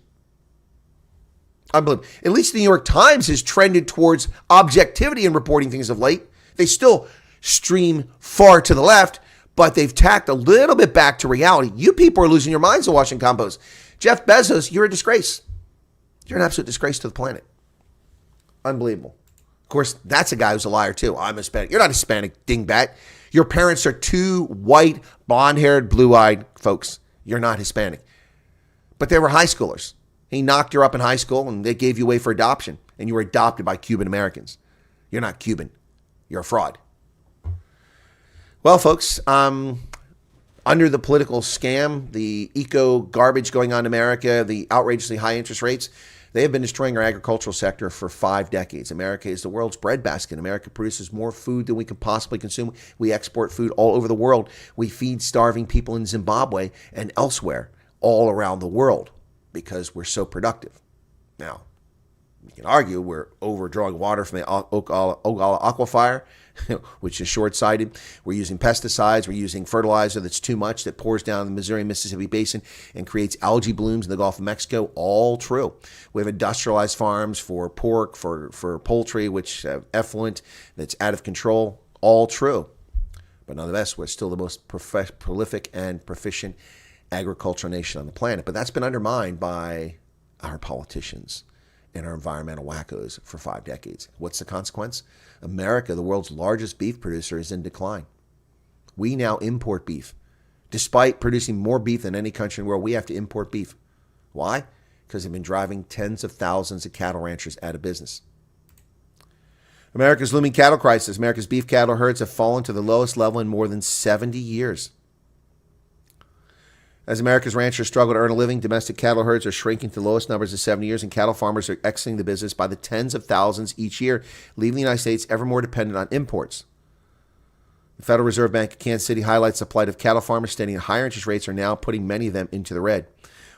Unbelievable. At least the New York Times has trended towards objectivity in reporting things of late. They still stream far to the left, but they've tacked a little bit back to reality. You people are losing your minds, the Washington Compost. Jeff Bezos, you're a disgrace. You're an absolute disgrace to the planet. Unbelievable. Of course, that's a guy who's a liar too. I'm Hispanic. You're not Hispanic, dingbat. Your parents are two white, blonde-haired, blue-eyed folks. You're not Hispanic. But they were high schoolers. He knocked her up in high school, and they gave you away for adoption, and you were adopted by Cuban Americans. You're not Cuban. You're a fraud. Well, folks, under the political scam, the eco garbage going on in America, the outrageously high interest rates, They have been destroying our agricultural sector for 5 decades. America is the world's breadbasket. America produces more food than we can possibly consume. We export food all over the world. We feed starving people in Zimbabwe and elsewhere all around the world because we're so productive. Now, you can argue we're overdrawing water from the Ogala aquifer, which is short-sighted. We're using pesticides. We're using fertilizer that's too much that pours down the Missouri-Mississippi basin and creates algae blooms in the Gulf of Mexico. All true. We have industrialized farms for pork, for poultry, which effluent that's out of control. All true. But nonetheless, we're still the most prolific and proficient agricultural nation on the planet. But that's been undermined by our politicians and our environmental wackos for 5 decades. What's the consequence? America, the world's largest beef producer, is in decline. We now import beef. Despite producing more beef than any country in the world, we have to import beef. Why? Because they've been driving tens of thousands of cattle ranchers out of business. America's looming cattle crisis. America's beef cattle herds have fallen to the lowest level in more than 70 years. As America's ranchers struggle to earn a living, domestic cattle herds are shrinking to the lowest numbers in 70 years, and cattle farmers are exiting the business by the tens of thousands each year, leaving the United States ever more dependent on imports. The Federal Reserve Bank of Kansas City highlights the plight of cattle farmers, stating that higher interest rates are now putting many of them into the red.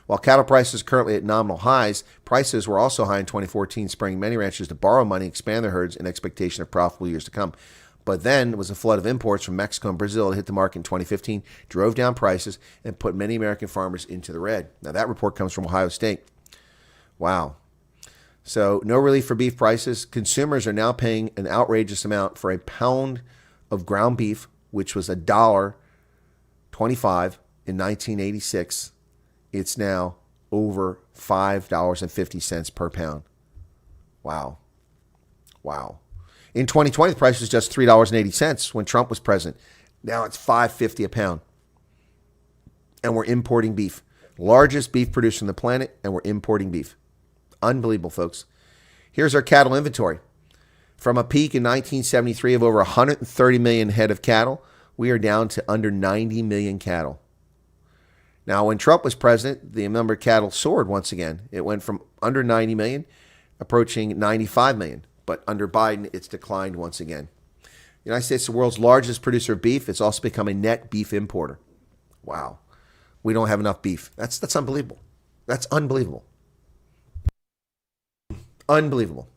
While cattle prices are currently at nominal highs, prices were also high in 2014, spurring many ranchers to borrow money and expand their herds in expectation of profitable years to come. But then was a flood of imports from Mexico and Brazil that hit the market in 2015, drove down prices, and put many American farmers into the red. Now, that report comes from Ohio State. Wow. So, no relief for beef prices. Consumers are now paying an outrageous amount for a pound of ground beef, which was $1.25 in 1986. It's now over $5.50 per pound. Wow. Wow. In 2020, the price was just $3.80 when Trump was president. Now it's $5.50 a pound. And we're importing beef. Largest beef producer on the planet, and we're importing beef. Unbelievable, folks. Here's our cattle inventory. From a peak in 1973 of over 130 million head of cattle, we are down to under 90 million cattle. Now, when Trump was president, the number of cattle soared once again. It went from under 90 million, approaching 95 million. But under Biden, it's declined once again. The United States is the world's largest producer of beef. It's also become a net beef importer. Wow. We don't have enough beef. That's unbelievable. That's unbelievable. Unbelievable.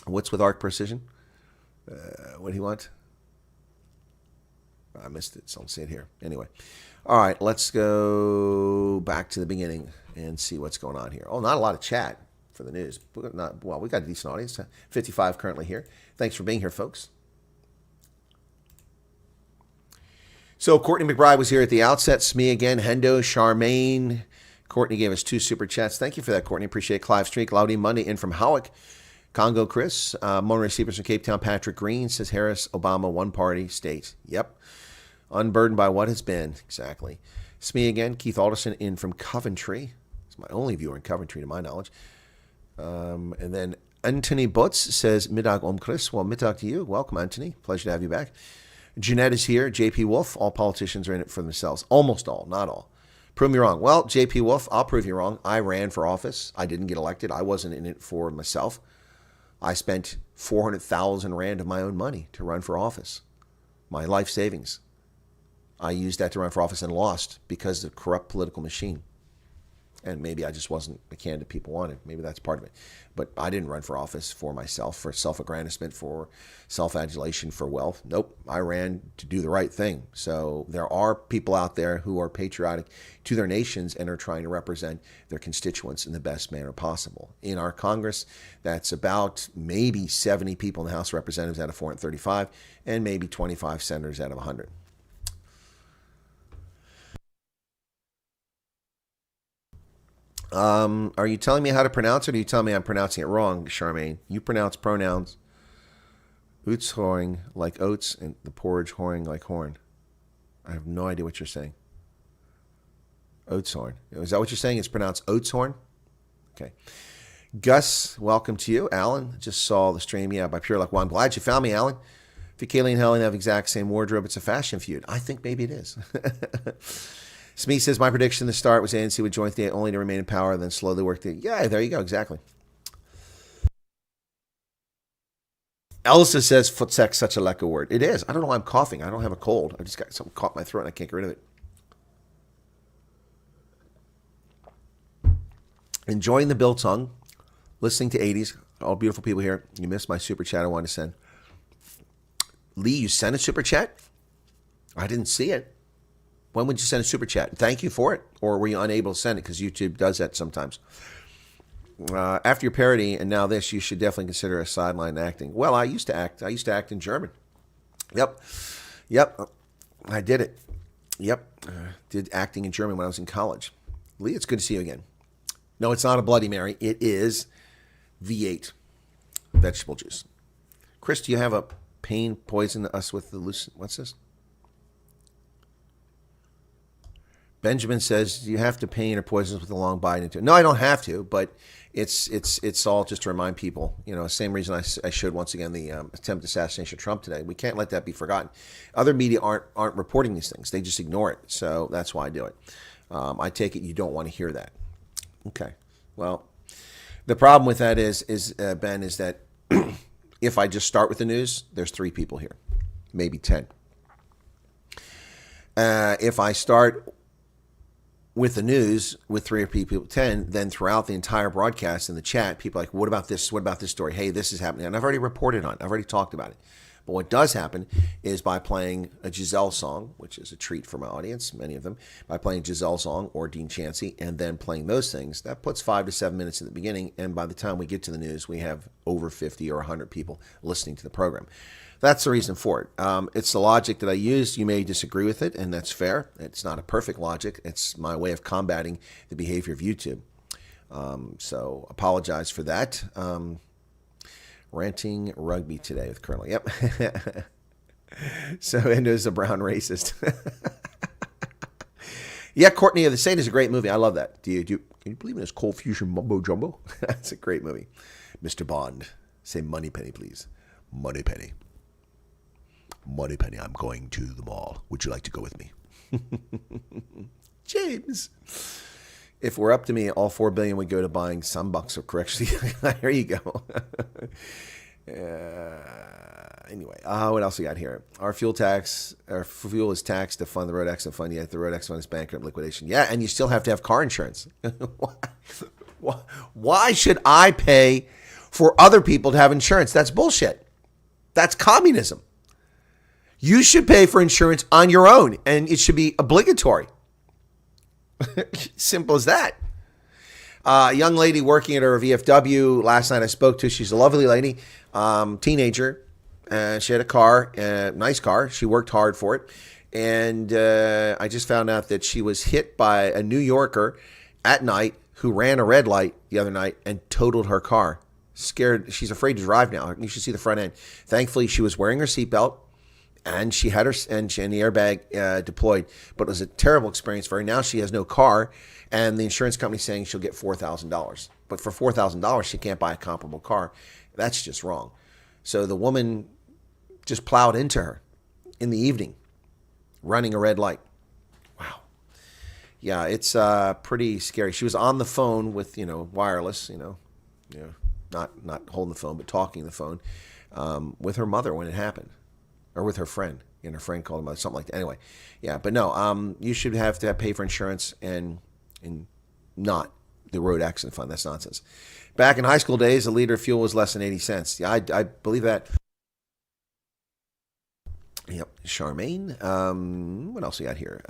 What's with Arc Precision? What do you want? I missed it, so I'll see it here. Anyway. All right, let's go back to the beginning and see what's going on here. Oh, not a lot of chat for the news. We got a decent audience. 55 currently here. Thanks for being here, folks. So Courtney McBride was here at the outset. Smee again, Hendo, Charmaine. Courtney gave us 2 super chats. Thank you for that, Courtney. Appreciate it. Clive Streak, Laudy Monday in from Howick. Congo Chris, Monterey Receivers from Cape Town. Patrick Green says Harris, Obama, one party state. Yep. Unburdened by what has been. Exactly. Smee again, Keith Alderson in from Coventry. It's my only viewer in Coventry to my knowledge. And then Anthony Butz says, Middag om Chris. Well, middag to you. Welcome, Anthony. Pleasure to have you back. Jeanette is here. JP Wolf. All politicians are in it for themselves. Almost all, not all. Prove me wrong. Well, JP Wolf, I'll prove you wrong. I ran for office. I didn't get elected. I wasn't in it for myself. I spent 400,000 Rand of my own money to run for office. My life savings. I used that to run for office and lost because of the corrupt political machine. And maybe I just wasn't the candidate people wanted. Maybe that's part of it. But I didn't run for office for myself, for self-aggrandizement, for self-adulation, for wealth. Nope. I ran to do the right thing. So there are people out there who are patriotic to their nations and are trying to represent their constituents in the best manner possible. In our Congress, that's about maybe 70 people in the House of Representatives out of 435 and maybe 25 senators out of 100. Are you telling me how to pronounce it, or are you telling me I'm pronouncing it wrong, Charmaine? You pronounce pronouns Ootshorn like oats and the porridge horn like horn. I have no idea what you're saying. Oatshorn. Is that what you're saying? It's pronounced Oatshorn? Okay. Gus, welcome to you. Alan, just saw the stream. Yeah, by pure luck. Well, I'm glad you found me, Alan. If Kaylee and Helen have the exact same wardrobe, it's a fashion feud. I think maybe it is. Smee says, my prediction at the start was ANC would join the only to remain in power, then slowly work the... Yeah, there you go, exactly. Elsa says, foot sex, such a lekker word. It is. I don't know why I'm coughing. I don't have a cold. I just got something caught in my throat and I can't get rid of it. Enjoying the biltong, listening to 80s. All beautiful people here. You missed my super chat I wanted to send. Lee, you sent a super chat? I didn't see it. When would you send a super chat? Thank you for it. Or were you unable to send it? Because YouTube does that sometimes. After your parody and now this, you should definitely consider a sideline acting. Well, I used to act. I used to act in German. Yep. I did it. Yep. Did acting in German when I was in college. Lee, it's good to see you again. No, it's not a Bloody Mary. It is V8 vegetable juice. Chris, do you have a pain poison us with the loose? What's this? Benjamin says, do you have to pain or poison us with a long bite into it? No, I don't have to, but it's all just to remind people. You know, same reason I showed once again the attempted assassination of Trump today. We can't let that be forgotten. Other media aren't reporting these things. They just ignore it. So that's why I do it. I take it you don't want to hear that. Okay. Well, the problem with that is Ben, is that if I just start with the news, there's 3 people here, maybe 10. If I start with the news with 3 or people, 10, then throughout the entire broadcast in the chat, people are like, what about this? What about this story? Hey, this is happening. And I've already reported on it. I've already talked about it. But what does happen is by playing a Giselle song, which is a treat for my audience, many of them, by playing Giselle song or Dean Chancey and then playing those things, that puts 5 to 7 minutes at the beginning. And by the time we get to the news, we have over 50 or 100 people listening to the program. That's the reason for it. It's the logic that I use. You may disagree with it, and that's fair. It's not a perfect logic. It's my way of combating the behavior of YouTube. So apologize for that. Ranting rugby today with Colonel. Yep. So Endo's a brown racist. Yeah, Courtney of the Saint is a great movie. I love that. Can you believe in this cold fusion mumbo jumbo? That's a great movie. Mr. Bond, say money penny, please. Money penny. Money penny, I'm going to the mall. Would you like to go with me? James. If we're up to me, all $4 billion would go to buying sunbucks or correctly. There you go. Anyway, what else we got here? Our fuel is taxed to fund the road accident fund. Yet the road accident fund is bankrupt liquidation. Yeah, and you still have to have car insurance. Why should I pay for other people to have insurance? That's bullshit. That's communism. You should pay for insurance on your own, and it should be obligatory. Simple as that. A young lady working at her VFW last night I spoke to. She's a lovely lady, teenager. She had a car, nice car. She worked hard for it. And I just found out that she was hit by a New Yorker at night who ran a red light the other night and totaled her car. Scared. She's afraid to drive now. You should see the front end. Thankfully, she was wearing her seatbelt. And she had the airbag deployed, but it was a terrible experience for her. Now she has no car, and the insurance company's saying she'll get $4,000. But for $4,000, she can't buy a comparable car. That's just wrong. So the woman just plowed into her in the evening, running a red light. Wow. Yeah, it's pretty scary. She was on the phone with, wireless, not holding the phone, but talking the phone with her mother when it happened. Or with her friend, and her friend called him something like that. Anyway, yeah, but no, you should have to pay for insurance and not the road accident fund. That's nonsense. Back in high school days, a liter of fuel was less than 80 cents. Yeah, I believe that. Yep, Charmaine. What else we got here?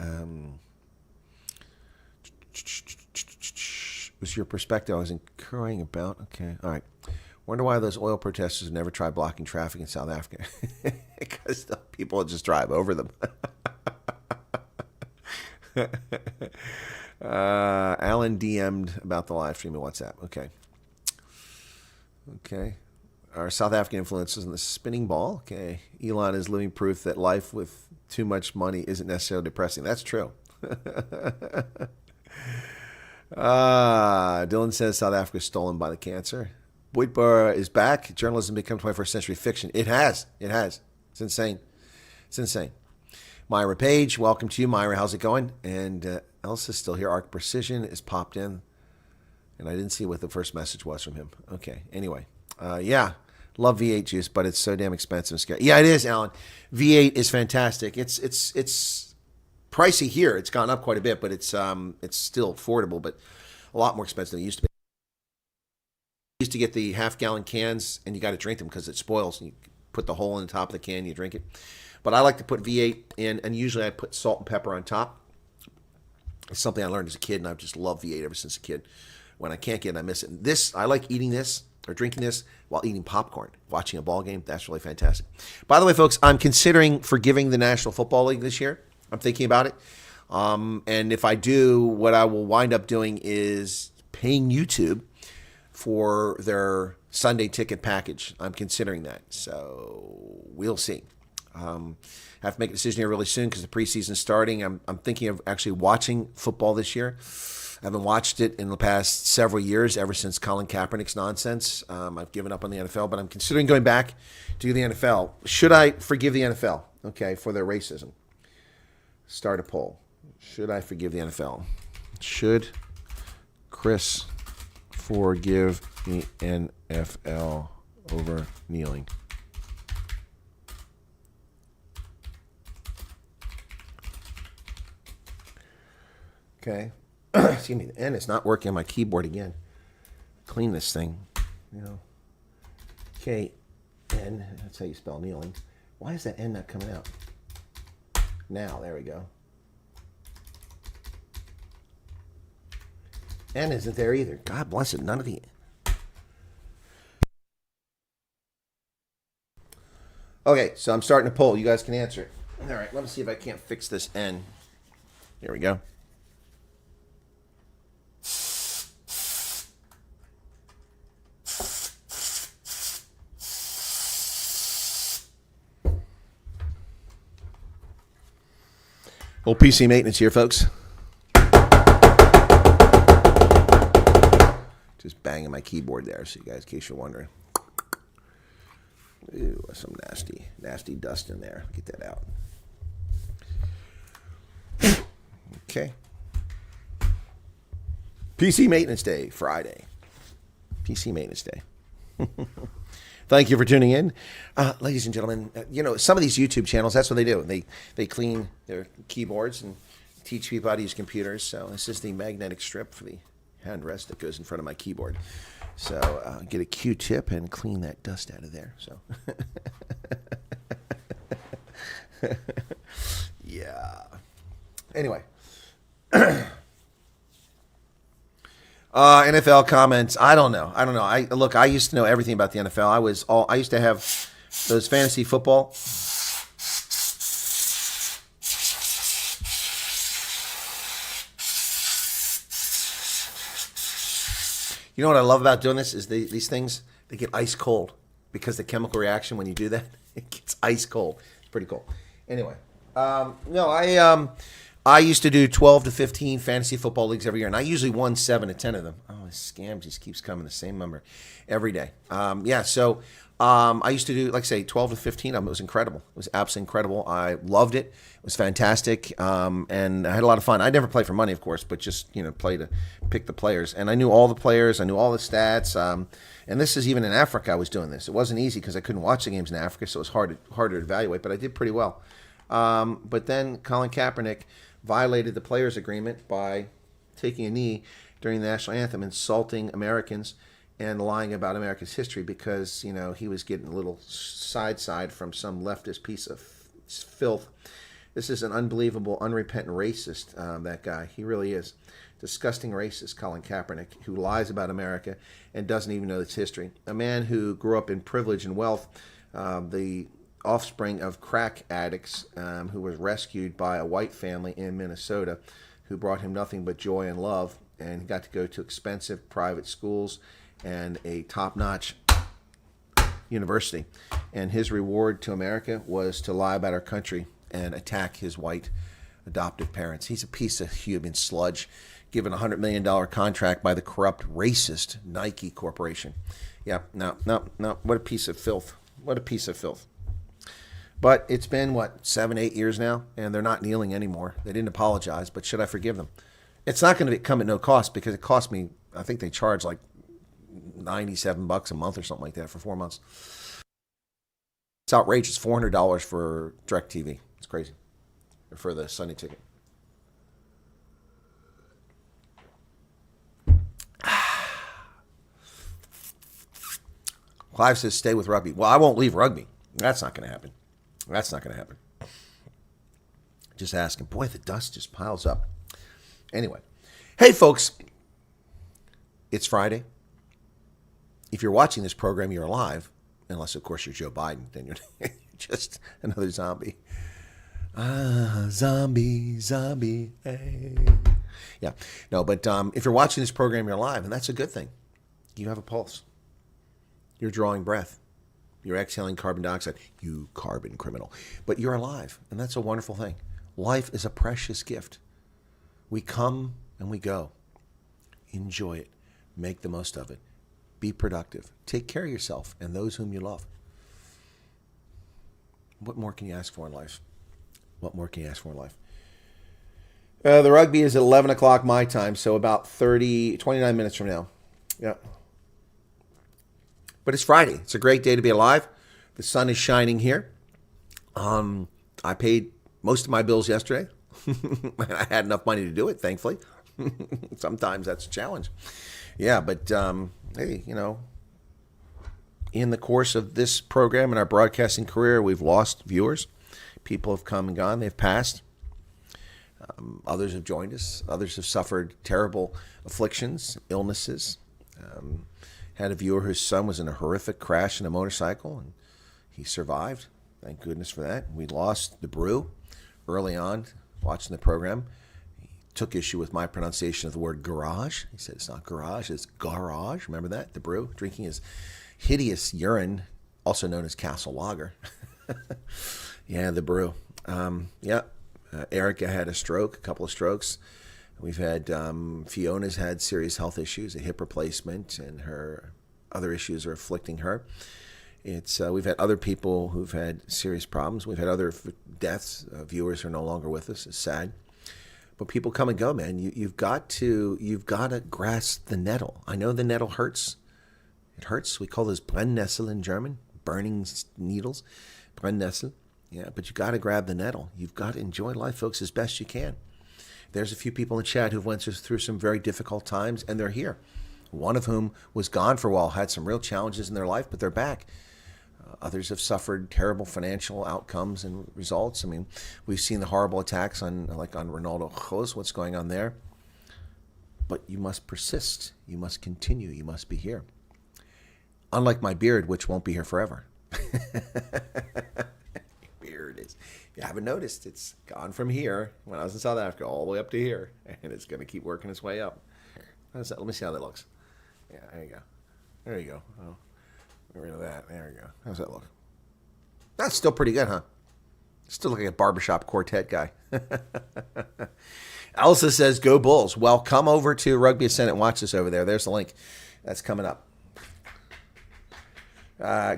Was your perspective I was inquiring about? Okay, all right. Wonder why those oil protesters never try blocking traffic in South Africa. Because the people just drive over them. Alan DM'd about the live stream in WhatsApp. Okay. Our South African influences in the spinning ball. Okay. Elon is living proof that life with too much money isn't necessarily depressing. That's true. Dylan says South Africa is stolen by the cancer. Boydborough is back. Journalism become 21st century fiction. It has. It's insane. Myra Page, welcome to you. Myra, how's it going? And Elsa's still here. Arc Precision is popped in. And I didn't see what the first message was from him. Okay, anyway. Yeah, love V8 juice, but it's so damn expensive. Yeah, it is, Alan. V8 is fantastic. It's pricey here. It's gone up quite a bit, but it's still affordable, but a lot more expensive than it used to be. I used to get the half-gallon cans, and you got to drink them because it spoils. And you put the hole in the top of the can, you drink it. But I like to put V8 in, and usually I put salt and pepper on top. It's something I learned as a kid, and I've just loved V8 ever since a kid. When I can't get it, I miss it. This, I like eating this or drinking this while eating popcorn, watching a ball game. That's really fantastic. By the way, folks, I'm considering forgiving the National Football League this year. I'm thinking about it. And if I do, what I will wind up doing is paying YouTube for their Sunday ticket package. I'm considering that. So we'll see. I have to make a decision here really soon because the preseason's starting. I'm thinking of actually watching football this year. I haven't watched it in the past several years, ever since Colin Kaepernick's nonsense. I've given up on the NFL, but I'm considering going back to the NFL. Should I forgive the NFL, okay, for their racism? Start a poll. Should I forgive the NFL? Should Chris forgive the NFL over kneeling? Okay. Excuse me. The N is not working on my keyboard again. Clean this thing. You know. K-N. That's how you spell kneeling. Why is that N not coming out? Now, there we go. N isn't there either. God bless it. None of the... Okay, so I'm starting to poll. You guys can answer it. All right, let me see if I can't fix this N. There we go. Old PC maintenance here, folks. Just banging my keyboard there, so you guys, in case you're wondering. Ooh, some nasty dust in there. Get that out. Okay. PC Maintenance Day, Friday. PC Maintenance Day. Thank you for tuning in. Ladies and gentlemen, you know, some of these YouTube channels, that's what they do. They clean their keyboards and teach people how to use computers. So this is the magnetic strip for the handrest that goes in front of my keyboard. So get a Q-tip and clean that dust out of there. So yeah. Anyway. NFL comments. I don't know. Look, I used to know everything about the NFL. I used to have those fantasy football. You know what I love about doing this is these things, they get ice cold because the reaction when you do that, it gets ice cold. It's pretty cool. Anyway, I used to do 12 to 15 fantasy football leagues every year, and I usually won 7 to 10 of them. Oh, this scam just keeps coming, the same number every day. So I used to do, like I say, 12 to 15 of them. It was incredible. It was absolutely incredible. I loved it. It was fantastic, and I had a lot of fun. I never played for money, of course, but just play to pick the players. And I knew all the players. I knew all the stats. And this is even in Africa I was doing this. It wasn't easy because I couldn't watch the games in Africa, so it was harder to evaluate, but I did pretty well. But then Colin Kaepernick violated the players' agreement by taking a knee during the national anthem, insulting Americans and lying about America's history because, he was getting a little side from some leftist piece of filth. This is an unbelievable, unrepentant racist, that guy. He really is. Disgusting racist, Colin Kaepernick, who lies about America and doesn't even know its history. A man who grew up in privilege and wealth, the offspring of crack addicts, who was rescued by a white family in Minnesota who brought him nothing but joy and love, and he got to go to expensive private schools and a top-notch university. And his reward to America was to lie about our country and attack his white adoptive parents. He's a piece of human sludge, given a $100 million contract by the corrupt, racist Nike Corporation. Yeah, no. What a piece of filth. What a piece of filth. But it's been, 7, 8 years now, and they're not kneeling anymore. They didn't apologize, but should I forgive them? It's not going to come at no cost because it cost me, I think they charge like $97 a month or something like that for 4 months. It's outrageous. $400 for DirecTV. It's crazy. Or for the Sunday ticket. Clive says stay with rugby. Well, I won't leave rugby. That's not going to happen. That's not going to happen. Just asking. Boy, the dust just piles up. Anyway. Hey, folks. It's Friday. If you're watching this program, you're alive. Unless, of course, you're Joe Biden. Then you're just another zombie. Zombie. Hey. Yeah. No, but if you're watching this program, you're alive. And that's a good thing. You have a pulse. You're drawing breath. You're exhaling carbon dioxide. You carbon criminal. But you're alive, and that's a wonderful thing. Life is a precious gift. We come and we go. Enjoy it. Make the most of it. Be productive. Take care of yourself and those whom you love. What more can you ask for in life? What more can you ask for in life? The rugby is at 11 o'clock my time, so about 29 minutes from now. Yeah. But it's Friday. It's a great day to be alive. The sun is shining here. I paid most of my bills yesterday. I had enough money to do it, thankfully. Sometimes that's a challenge. Yeah, but hey, in the course of this program and our broadcasting career, we've lost viewers. People have come and gone. They've passed. Others have joined us. Others have suffered terrible afflictions, illnesses. Had a viewer whose son was in a horrific crash in a motorcycle, and he survived. Thank goodness for that. We lost the brew early on watching the program. He took issue with my pronunciation of the word garage. He said it's not garage, it's garage. Remember that? The brew, drinking his hideous urine, also known as Castle Lager. Yeah, the brew. Erica had a couple of strokes. We've had, Fiona's had serious health issues, a hip replacement, and her other issues are afflicting her. We've had other people who've had serious problems. We've had other deaths. Viewers are no longer with us. It's sad. But people come and go, man. You've got to grasp the nettle. I know the nettle hurts. It hurts. We call those Brennnessel in German, burning needles. Brennnessel. Yeah, but you got to grab the nettle. You've got to enjoy life, folks, as best you can. There's a few people in the chat who've went through some very difficult times, and they're here. One of whom was gone for a while, had some real challenges in their life, but they're back. Others have suffered terrible financial outcomes and results. I mean, we've seen the horrible attacks on Ronaldo Jose, what's going on there. But you must persist. You must continue. You must be here. Unlike my beard, which won't be here forever. Beard is... You haven't noticed, it's gone from here when I was in South Africa all the way up to here, and it's going to keep working its way up. How's that? Let me see how that looks. Yeah, there you go. There you go. Oh, get rid of that. There you go. How's that look? That's still pretty good, huh? Still like a barbershop quartet guy. Elsa says, go Bulls. Well, come over to Rugby Ascent and watch this over there. There's the link. That's coming up.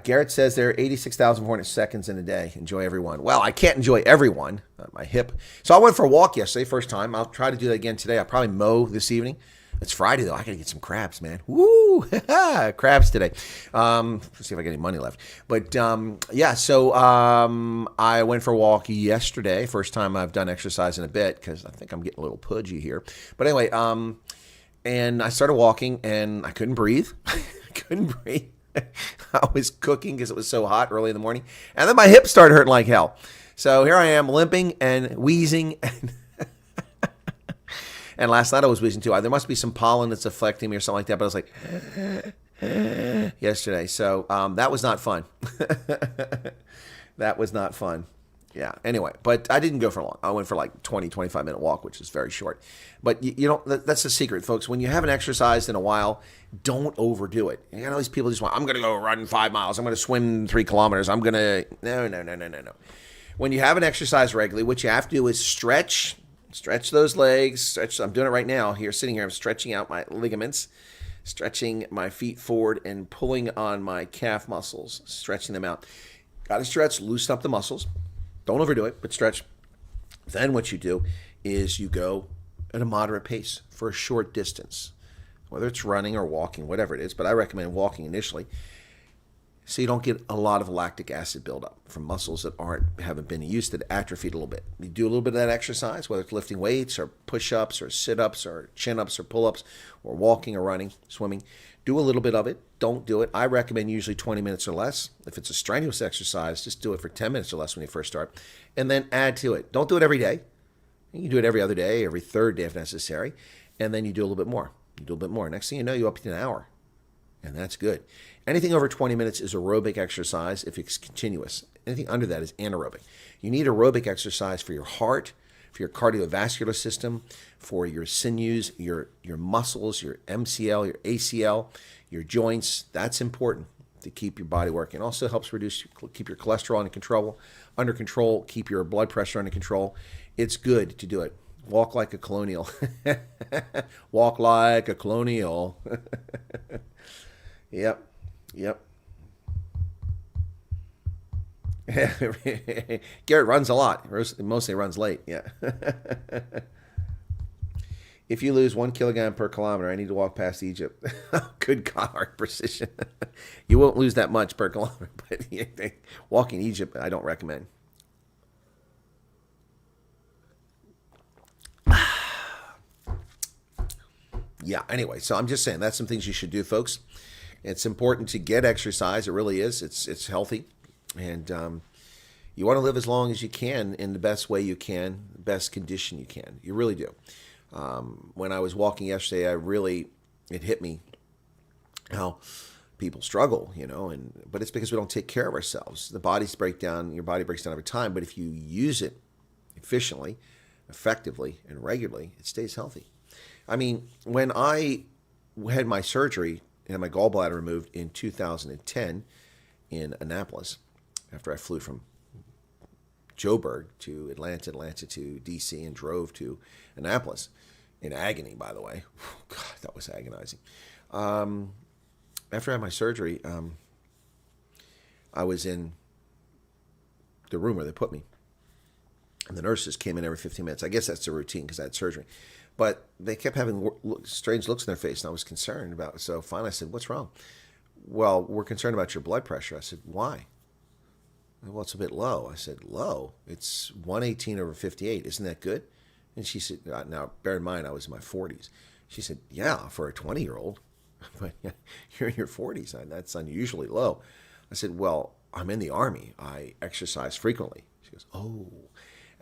Garrett says there are 86,400 seconds in a day. Enjoy everyone. Well, I can't enjoy everyone. My hip. So I went for a walk yesterday, first time. I'll try to do that again today. I'll probably mow this evening. It's Friday, though. I got to get some crabs, man. Woo! Crabs today. Let's see if I get any money left. But, so I went for a walk yesterday. First time I've done exercise in a bit because I think I'm getting a little pudgy here. But anyway, and I started walking, and I couldn't breathe. I was cooking because it was so hot early in the morning. And then my hips started hurting like hell. So here I am limping and wheezing. And last night I was wheezing too. There must be some pollen that's affecting me or something like that. But I was like, yesterday. So that was not fun. That was not fun. Yeah. Anyway, but I didn't go for long. I went for like 20, 25-minute walk, which is very short. But you don't. That's the secret, folks. When you haven't exercised in a while, don't overdo it. You got all these people just want, I'm going to go run 5 miles. I'm going to swim 3 kilometers. I'm going to, no. When you haven't exercised regularly, what you have to do is stretch those legs. I'm doing it right now here, sitting here. I'm stretching out my ligaments, stretching my feet forward and pulling on my calf muscles, stretching them out. Got to stretch, loosen up the muscles. Don't overdo it, but stretch. Then what you do is you go at a moderate pace for a short distance, whether it's running or walking, whatever it is. But I recommend walking initially, so you don't get a lot of lactic acid buildup from muscles that haven't been used to atrophied a little bit. You do a little bit of that exercise, whether it's lifting weights or push-ups or sit-ups or chin-ups or pull-ups or walking or running, swimming. Do a little bit of it. Don't do it. I recommend usually 20 minutes or less. If it's a strenuous exercise, just do it for 10 minutes or less when you first start, and then add to it. Don't do it every day. You can do it every other day, every third day if necessary, and then you do a little bit more. You do a little bit more. Next thing you know, you're up to an hour, and that's good. Anything over 20 minutes is aerobic exercise if it's continuous. Anything under that is anaerobic. You need aerobic exercise for your heart, for your cardiovascular system, for your sinews, your muscles, your MCL, your ACL, your joints. That's important to keep your body working. It also helps keep your cholesterol under control, keep your blood pressure under control. It's good to do it. Walk like a colonial. Walk like a colonial. Yep. Garrett runs a lot. Mostly runs late. Yeah. If you lose 1 kilogram per kilometer, I need to walk past Egypt. Good God, art precision. You won't lose that much per kilometer, but walking Egypt, I don't recommend. Yeah, anyway, so I'm just saying that's some things you should do, folks. It's important to get exercise. It really is. It's healthy. And you want to live as long as you can in the best way you can, the best condition you can. You really do. When I was walking yesterday, it hit me how people struggle, but it's because we don't take care of ourselves. The bodies break down, your body breaks down over time, but if you use it efficiently, effectively, and regularly, it stays healthy. I mean, when I had my surgery and my gallbladder removed in 2010 in Annapolis, after I flew from Joburg to Atlanta to D.C., and drove to Annapolis in agony, by the way. God, that was agonizing. After I had my surgery, I was in the room where they put me, and the nurses came in every 15 minutes. I guess that's the routine because I had surgery. But they kept having strange looks in their face, and I was concerned about it. So finally I said, "What's wrong?" "Well, we're concerned about your blood pressure." I said, "Why?" "Well, it's a bit low." I said, "Low? It's 118/58. Isn't that good?" And she said, now, bear in mind, I was in my 40s. She said, "Yeah, for a 20-year-old, but you're in your 40s. That's unusually low." I said, "Well, I'm in the Army. I exercise frequently." She goes, "Oh."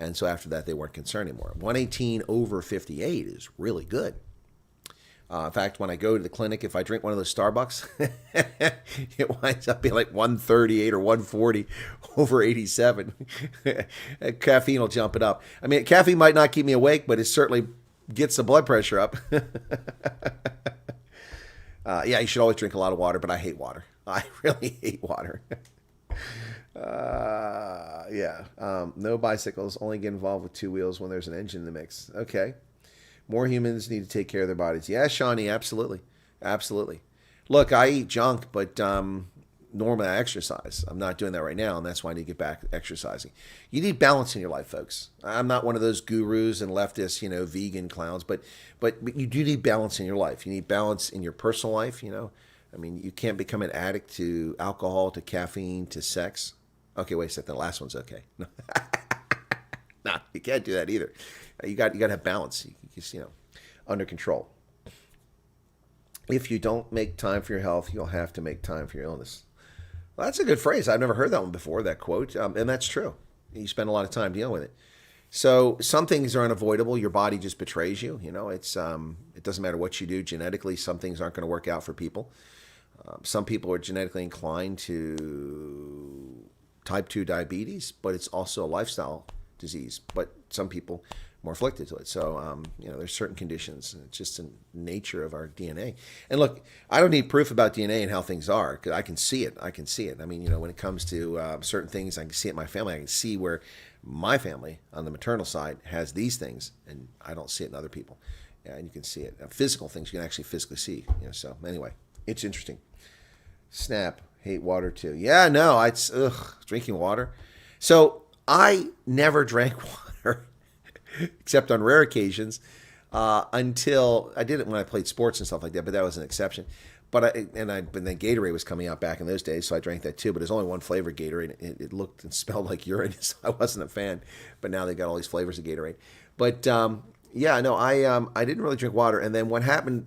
And so after that, they weren't concerned anymore. 118/58 is really good. In fact, when I go to the clinic, if I drink one of those Starbucks, it winds up being like 138 or 140/87. Caffeine will jump it up. I mean, caffeine might not keep me awake, but it certainly gets the blood pressure up. Yeah, you should always drink a lot of water, but I hate water. I really hate water. No bicycles, only get involved with 2 wheels when there's an engine in the mix. Okay. More humans need to take care of their bodies. Yeah, Shawnee, absolutely. Absolutely. Look, I eat junk, but normally I exercise. I'm not doing that right now, and that's why I need to get back exercising. You need balance in your life, folks. I'm not one of those gurus and leftist, vegan clowns, but you do need balance in your life. You need balance in your personal life, I mean, you can't become an addict to alcohol, to caffeine, to sex. Okay, wait a second. The last one's okay. No, you can't do that either. You got to have balance. Under control. If you don't make time for your health, you'll have to make time for your illness. Well, that's a good phrase. I've never heard that one before, that quote. And that's true. You spend a lot of time dealing with it. So some things are unavoidable. Your body just betrays you. It doesn't matter what you do genetically. Some things aren't going to work out for people. Some people are genetically inclined to type 2 diabetes, but it's also a lifestyle disease. But some people more afflicted to it. So, there's certain conditions. It's just the nature of our DNA. And look, I don't need proof about DNA and how things are, because I can see it. I mean, when it comes to certain things, I can see it in my family. I can see where my family on the maternal side has these things, and I don't see it in other people. Yeah, and you can see it. Physical things you can actually physically see. So anyway, it's interesting. Snap. Hate water too. Yeah, no, drinking water. So I never drank water except on rare occasions until I did it when I played sports and stuff like that, but that was an exception. But then Gatorade was coming out back in those days, so I drank that too. But there's only one flavor Gatorade. It looked and smelled like urine, so I wasn't a fan. But now they got all these flavors of Gatorade. But yeah, no, I didn't really drink water. And then what happened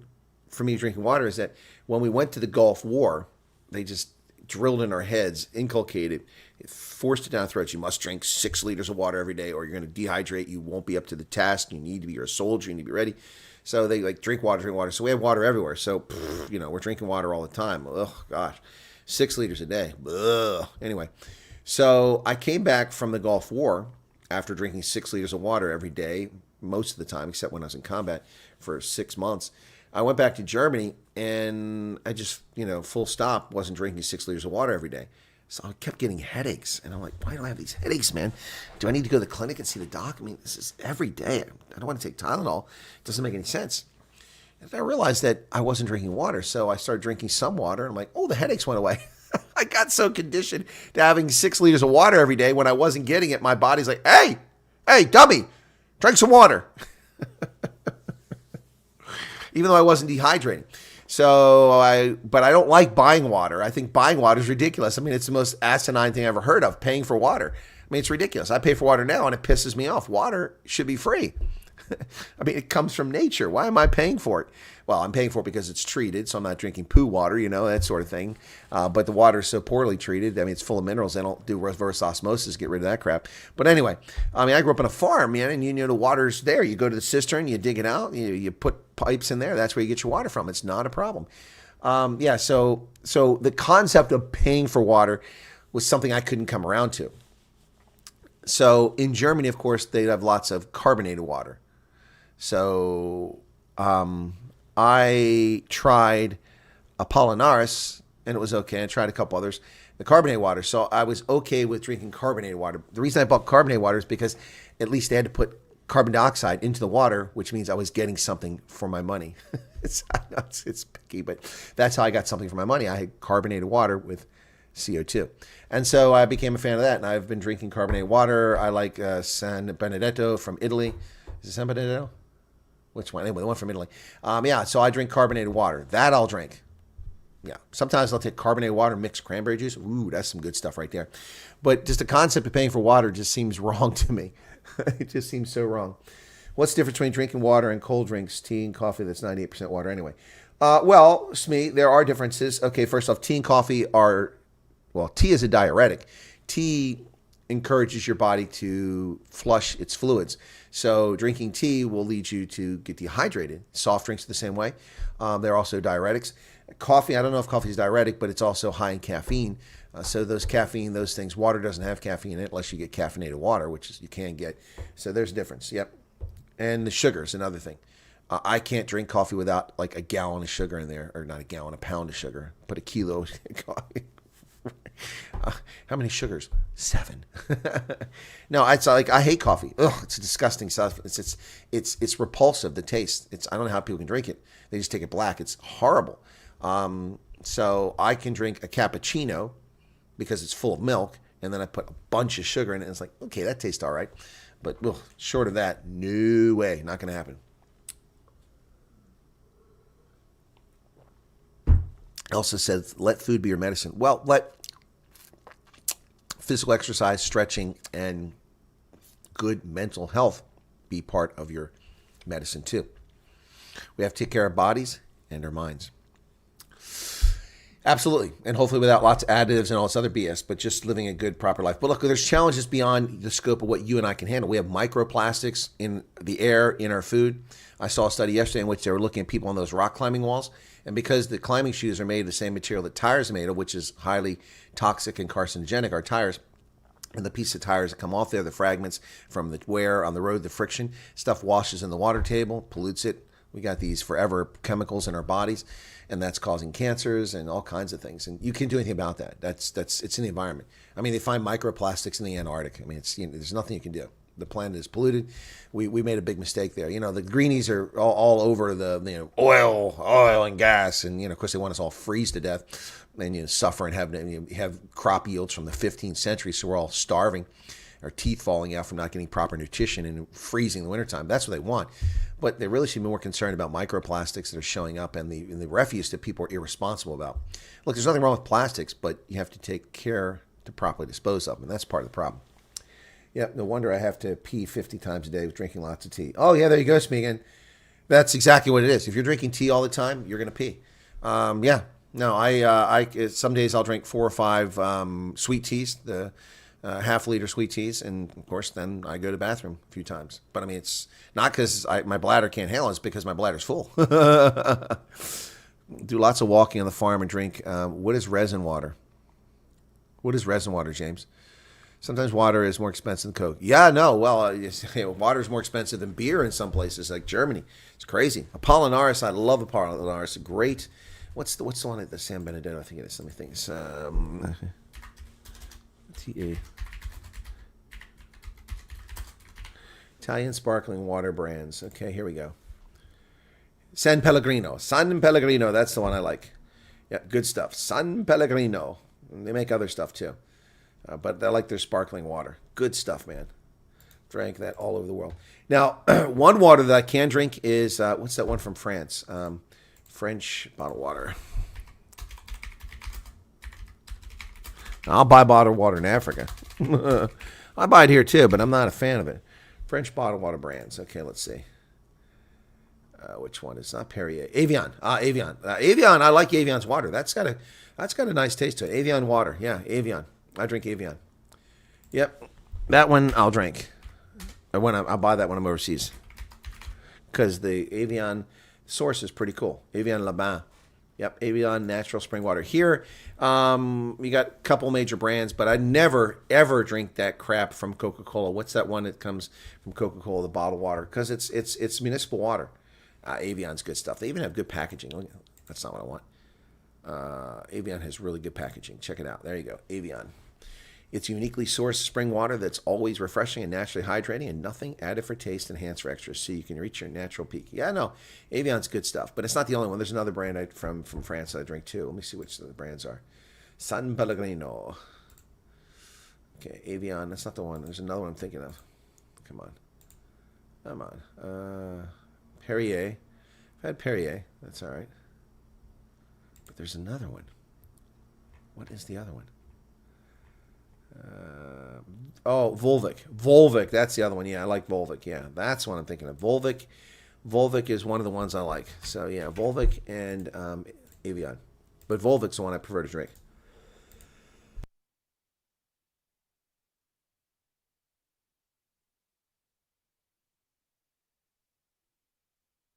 for me drinking water is that when we went to the Gulf War, they just drilled in our heads, inculcated, forced it down our throats. You must drink 6 liters of water every day, or you're going to dehydrate. You won't be up to the task. You're a soldier. You need to be ready. So they drink water. So we have water everywhere. So, we're drinking water all the time. Oh, gosh. 6 liters a day. Ugh. Anyway, so I came back from the Gulf War after drinking 6 liters of water every day, most of the time, except when I was in combat for 6 months. I went back to Germany and I just, full stop, wasn't drinking 6 liters of water every day. So I kept getting headaches. And I'm like, why do I have these headaches, man? Do I need to go to the clinic and see the doc? I mean, this is every day. I don't want to take Tylenol. It doesn't make any sense. And I realized that I wasn't drinking water. So I started drinking some water. And I'm like, oh, the headaches went away. I got so conditioned to having 6 liters of water every day. When I wasn't getting it, my body's like, hey, dummy, drink some water. Even though I wasn't dehydrating. But I don't like buying water. I think buying water is ridiculous. I mean, it's the most asinine thing I ever heard of, paying for water. I mean, it's ridiculous. I pay for water now and it pisses me off. Water should be free. I mean, it comes from nature. Why am I paying for it? Well, I'm paying for it because it's treated, so I'm not drinking poo water, that sort of thing. But the water is so poorly treated. I mean, it's full of minerals. They don't do reverse osmosis, get rid of that crap. But anyway, I mean, I grew up on a farm, man, and the water's there. You go to the cistern, you dig it out, you put pipes in there. That's where you get your water from. It's not a problem. So the concept of paying for water was something I couldn't come around to. So in Germany, of course, they have lots of carbonated water. So I tried Apollinaris, and it was okay. I tried a couple others, the carbonated water. So I was okay with drinking carbonated water. The reason I bought carbonated water is because at least they had to put carbon dioxide into the water, which means I was getting something for my money. It's picky, but that's how I got something for my money. I had carbonated water with CO2. And so I became a fan of that, and I've been drinking carbonated water. I like San Benedetto from Italy. Is it San Benedetto? Which one? Anyway, the one from Italy. So I drink carbonated water. That I'll drink. Yeah. Sometimes I'll take carbonated water, mixed cranberry juice. Ooh, that's some good stuff right there. But just the concept of paying for water just seems wrong to me. It just seems so wrong. What's the difference between drinking water and cold drinks, tea and coffee that's 98% water anyway? Well, Smee, there are differences. Okay, first off, tea and coffee tea is a diuretic. Tea encourages your body to flush its fluids. So drinking tea will lead you to get dehydrated. Soft drinks are the same way. They're also diuretics. Coffee, I don't know if coffee is diuretic, but it's also high in caffeine. So those things, water doesn't have caffeine in it unless you get caffeinated water, which is, you can get. So there's a difference. Yep. And the sugar is another thing. I can't drink coffee without like a gallon of sugar in there, or not a gallon, a pound of sugar. Put a kilo of coffee. How many sugars? 7. No, it's like, I hate coffee. Ugh, it's disgusting stuff. It's repulsive, the taste. I don't know how people can drink it. They just take it black. It's horrible. So I can drink a cappuccino because it's full of milk, and then I put a bunch of sugar in it, and it's like, okay, that tastes all right. But short of that, no way, not going to happen. Elsa says, let food be your medicine. Well, let physical exercise, stretching, and good mental health be part of your medicine too. We have to take care of our bodies and our minds. Absolutely. And hopefully without lots of additives and all this other BS, but just living a good, proper life. But look, there's challenges beyond the scope of what you and I can handle. We have microplastics in the air, in our food. I saw a study yesterday in which they were looking at people on those rock climbing walls. And because the climbing shoes are made of the same material that tires are made of, which is highly toxic and carcinogenic, our tires, and the piece of tires that come off there, the fragments from the wear on the road, the friction, stuff washes in the water table, pollutes it. We got these forever chemicals in our bodies, and that's causing cancers and all kinds of things. And you can't do anything about that. It's in the environment. I mean, they find microplastics in the Antarctic. I mean, there's nothing you can do. The planet is polluted. We made a big mistake there. The greenies are all over the oil and gas, and of course they want us all freeze to death. and suffer and have crop yields from the 15th century, so we're all starving, our teeth falling out from not getting proper nutrition and freezing in the wintertime. That's what they want. But they really should be more concerned about microplastics that are showing up and the refuse that people are irresponsible about. Look, there's nothing wrong with plastics, but you have to take care to properly dispose of them, and that's part of the problem. Yep, no wonder I have to pee 50 times a day with drinking lots of tea. Oh, yeah, there you go, Smeagol. That's exactly what it is. If you're drinking tea all the time, you're going to pee. Yeah. No, I some days I'll drink 4 or 5 sweet teas, the half-liter sweet teas, and, of course, then I go to the bathroom a few times. But, I mean, it's not because my bladder can't handle it. It's because my bladder's full. Do lots of walking on the farm and drink. What is resin water? What is resin water, James? Sometimes water is more expensive than Coke. Yeah, no. Well, water is more expensive than beer in some places, like Germany. It's crazy. Apollinaris, I love Apollinaris. Great. What's the one at the San Benedetto? I think it is. Let me think. It's TA. Italian sparkling water brands. Okay, here we go. San Pellegrino. San Pellegrino. That's the one I like. Yeah, good stuff. San Pellegrino. They make other stuff too. But I like their sparkling water. Good stuff, man. Drank that all over the world. Now, one water that I can drink is, what's that one from France? French bottled water. I'll buy bottled water in Africa. I buy it here too, but I'm not a fan of it. French bottled water brands. Okay, let's see. Which one? It's not Perrier. Evian. Evian. Evian, I like Evian's water. That's got a nice taste to it. Evian water. Yeah, Evian. I drink Evian. Yep. That one I'll drink. I'll buy that when I'm overseas. Because the Evian source is pretty cool. Evian Laban. Yep, Evian natural spring water. Here, we got a couple major brands, but I never, ever drink that crap from Coca-Cola. What's that one that comes from Coca-Cola, the bottled water? Because it's municipal water. Evian's good stuff. They even have good packaging. Oh, that's not what I want. Evian has really good packaging. Check it out. There you go. Evian. It's uniquely sourced spring water that's always refreshing and naturally hydrating, and nothing added for taste, enhanced for extras, so you can reach your natural peak. Yeah, no, Evian's good stuff, but it's not the only one. There's another brand from France that I drink too. Let me see which the brands are. San Pellegrino. Okay, Evian. That's not the one. There's another one I'm thinking of. Come on. Perrier. I've had Perrier. That's all right. But there's another one. What is the other one? Volvic. Volvic, that's the other one. Yeah, I like Volvic. Yeah, that's what I'm thinking of. Volvic. Volvic is one of the ones I like. So, yeah, Volvic and Evian. But Volvic's the one I prefer to drink.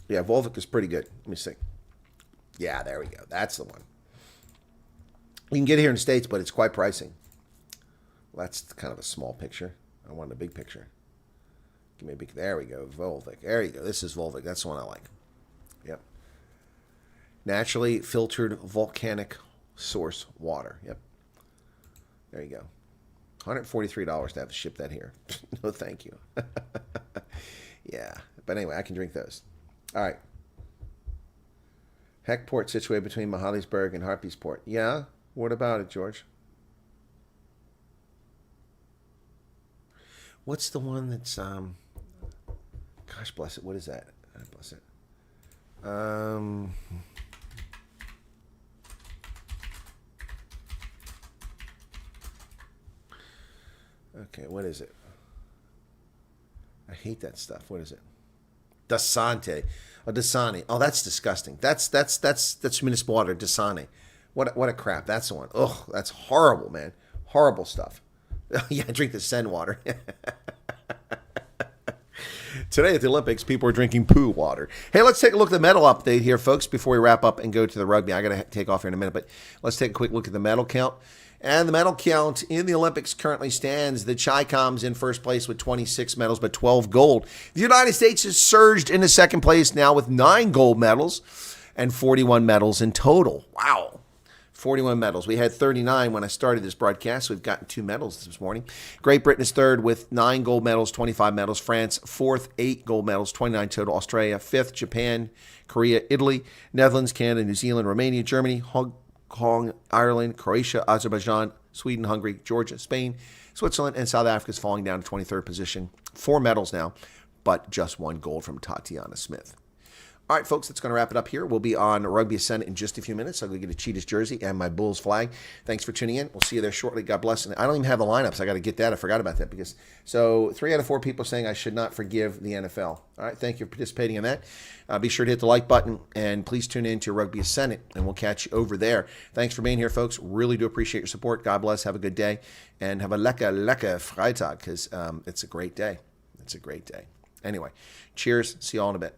Yeah, Volvic is pretty good. Let me see. Yeah, there we go. That's the one. You can get it here in the States, but it's quite pricey. Well, that's kind of a small picture. I want a big picture. Give me a big. There we go. Volvic. There you go. This is Volvic. That's the one I like. Yep. Naturally filtered volcanic source water. Yep. There you go. $143 to have to ship that here. No, thank you. Yeah. But anyway, I can drink those. All right. Heckport situated between Mahalisburg and Harpiesport. Yeah. What about it, George? What's the one that's, gosh bless it, what is that? Bless it. Okay, what is it? I hate that stuff. What is it? Dasante. Oh, Dasani. Oh, that's disgusting. That's municipal water, Dasani. What a crap. That's the one. Oh, that's horrible, man. Horrible stuff. Yeah, drink the Sen water. Today at the Olympics, people are drinking poo water. Hey, let's take a look at the medal update here, folks, before we wrap up and go to the rugby. I got to take off here in a minute, but let's take a quick look at the medal count. And the medal count in the Olympics currently stands. The Chi-Coms in first place with 26 medals, but 12 gold. The United States has surged into second place now with 9 gold medals and 41 medals in total. Wow. 41 medals. We had 39 when I started this broadcast. We've gotten 2 medals this morning. Great Britain is third with 9 gold medals, 25 medals. France, fourth, 8 gold medals, 29 total. Australia, fifth. Japan, Korea, Italy, Netherlands, Canada, New Zealand, Romania, Germany, Kong, Ireland, Croatia, Azerbaijan, Sweden, Hungary, Georgia, Spain, Switzerland, and South Africa is falling down to 23rd position. 4 medals now, but just 1 gold from Tatiana Smith. All right, folks, that's going to wrap it up here. We'll be on Rugby Ascent in just a few minutes. I'm going to get a Cheetahs jersey and my Bulls flag. Thanks for tuning in. We'll see you there shortly. God bless. And I don't even have the lineups. I got to get that. I forgot about that because 3 out of 4 people saying I should not forgive the NFL. All right, thank you for participating in that. Be sure to hit the like button and please tune in to Rugby Ascent and we'll catch you over there. Thanks for being here, folks. Really do appreciate your support. God bless. Have a good day and have a lekker Freitag because it's a great day. It's a great day. Anyway, cheers. See you all in a bit.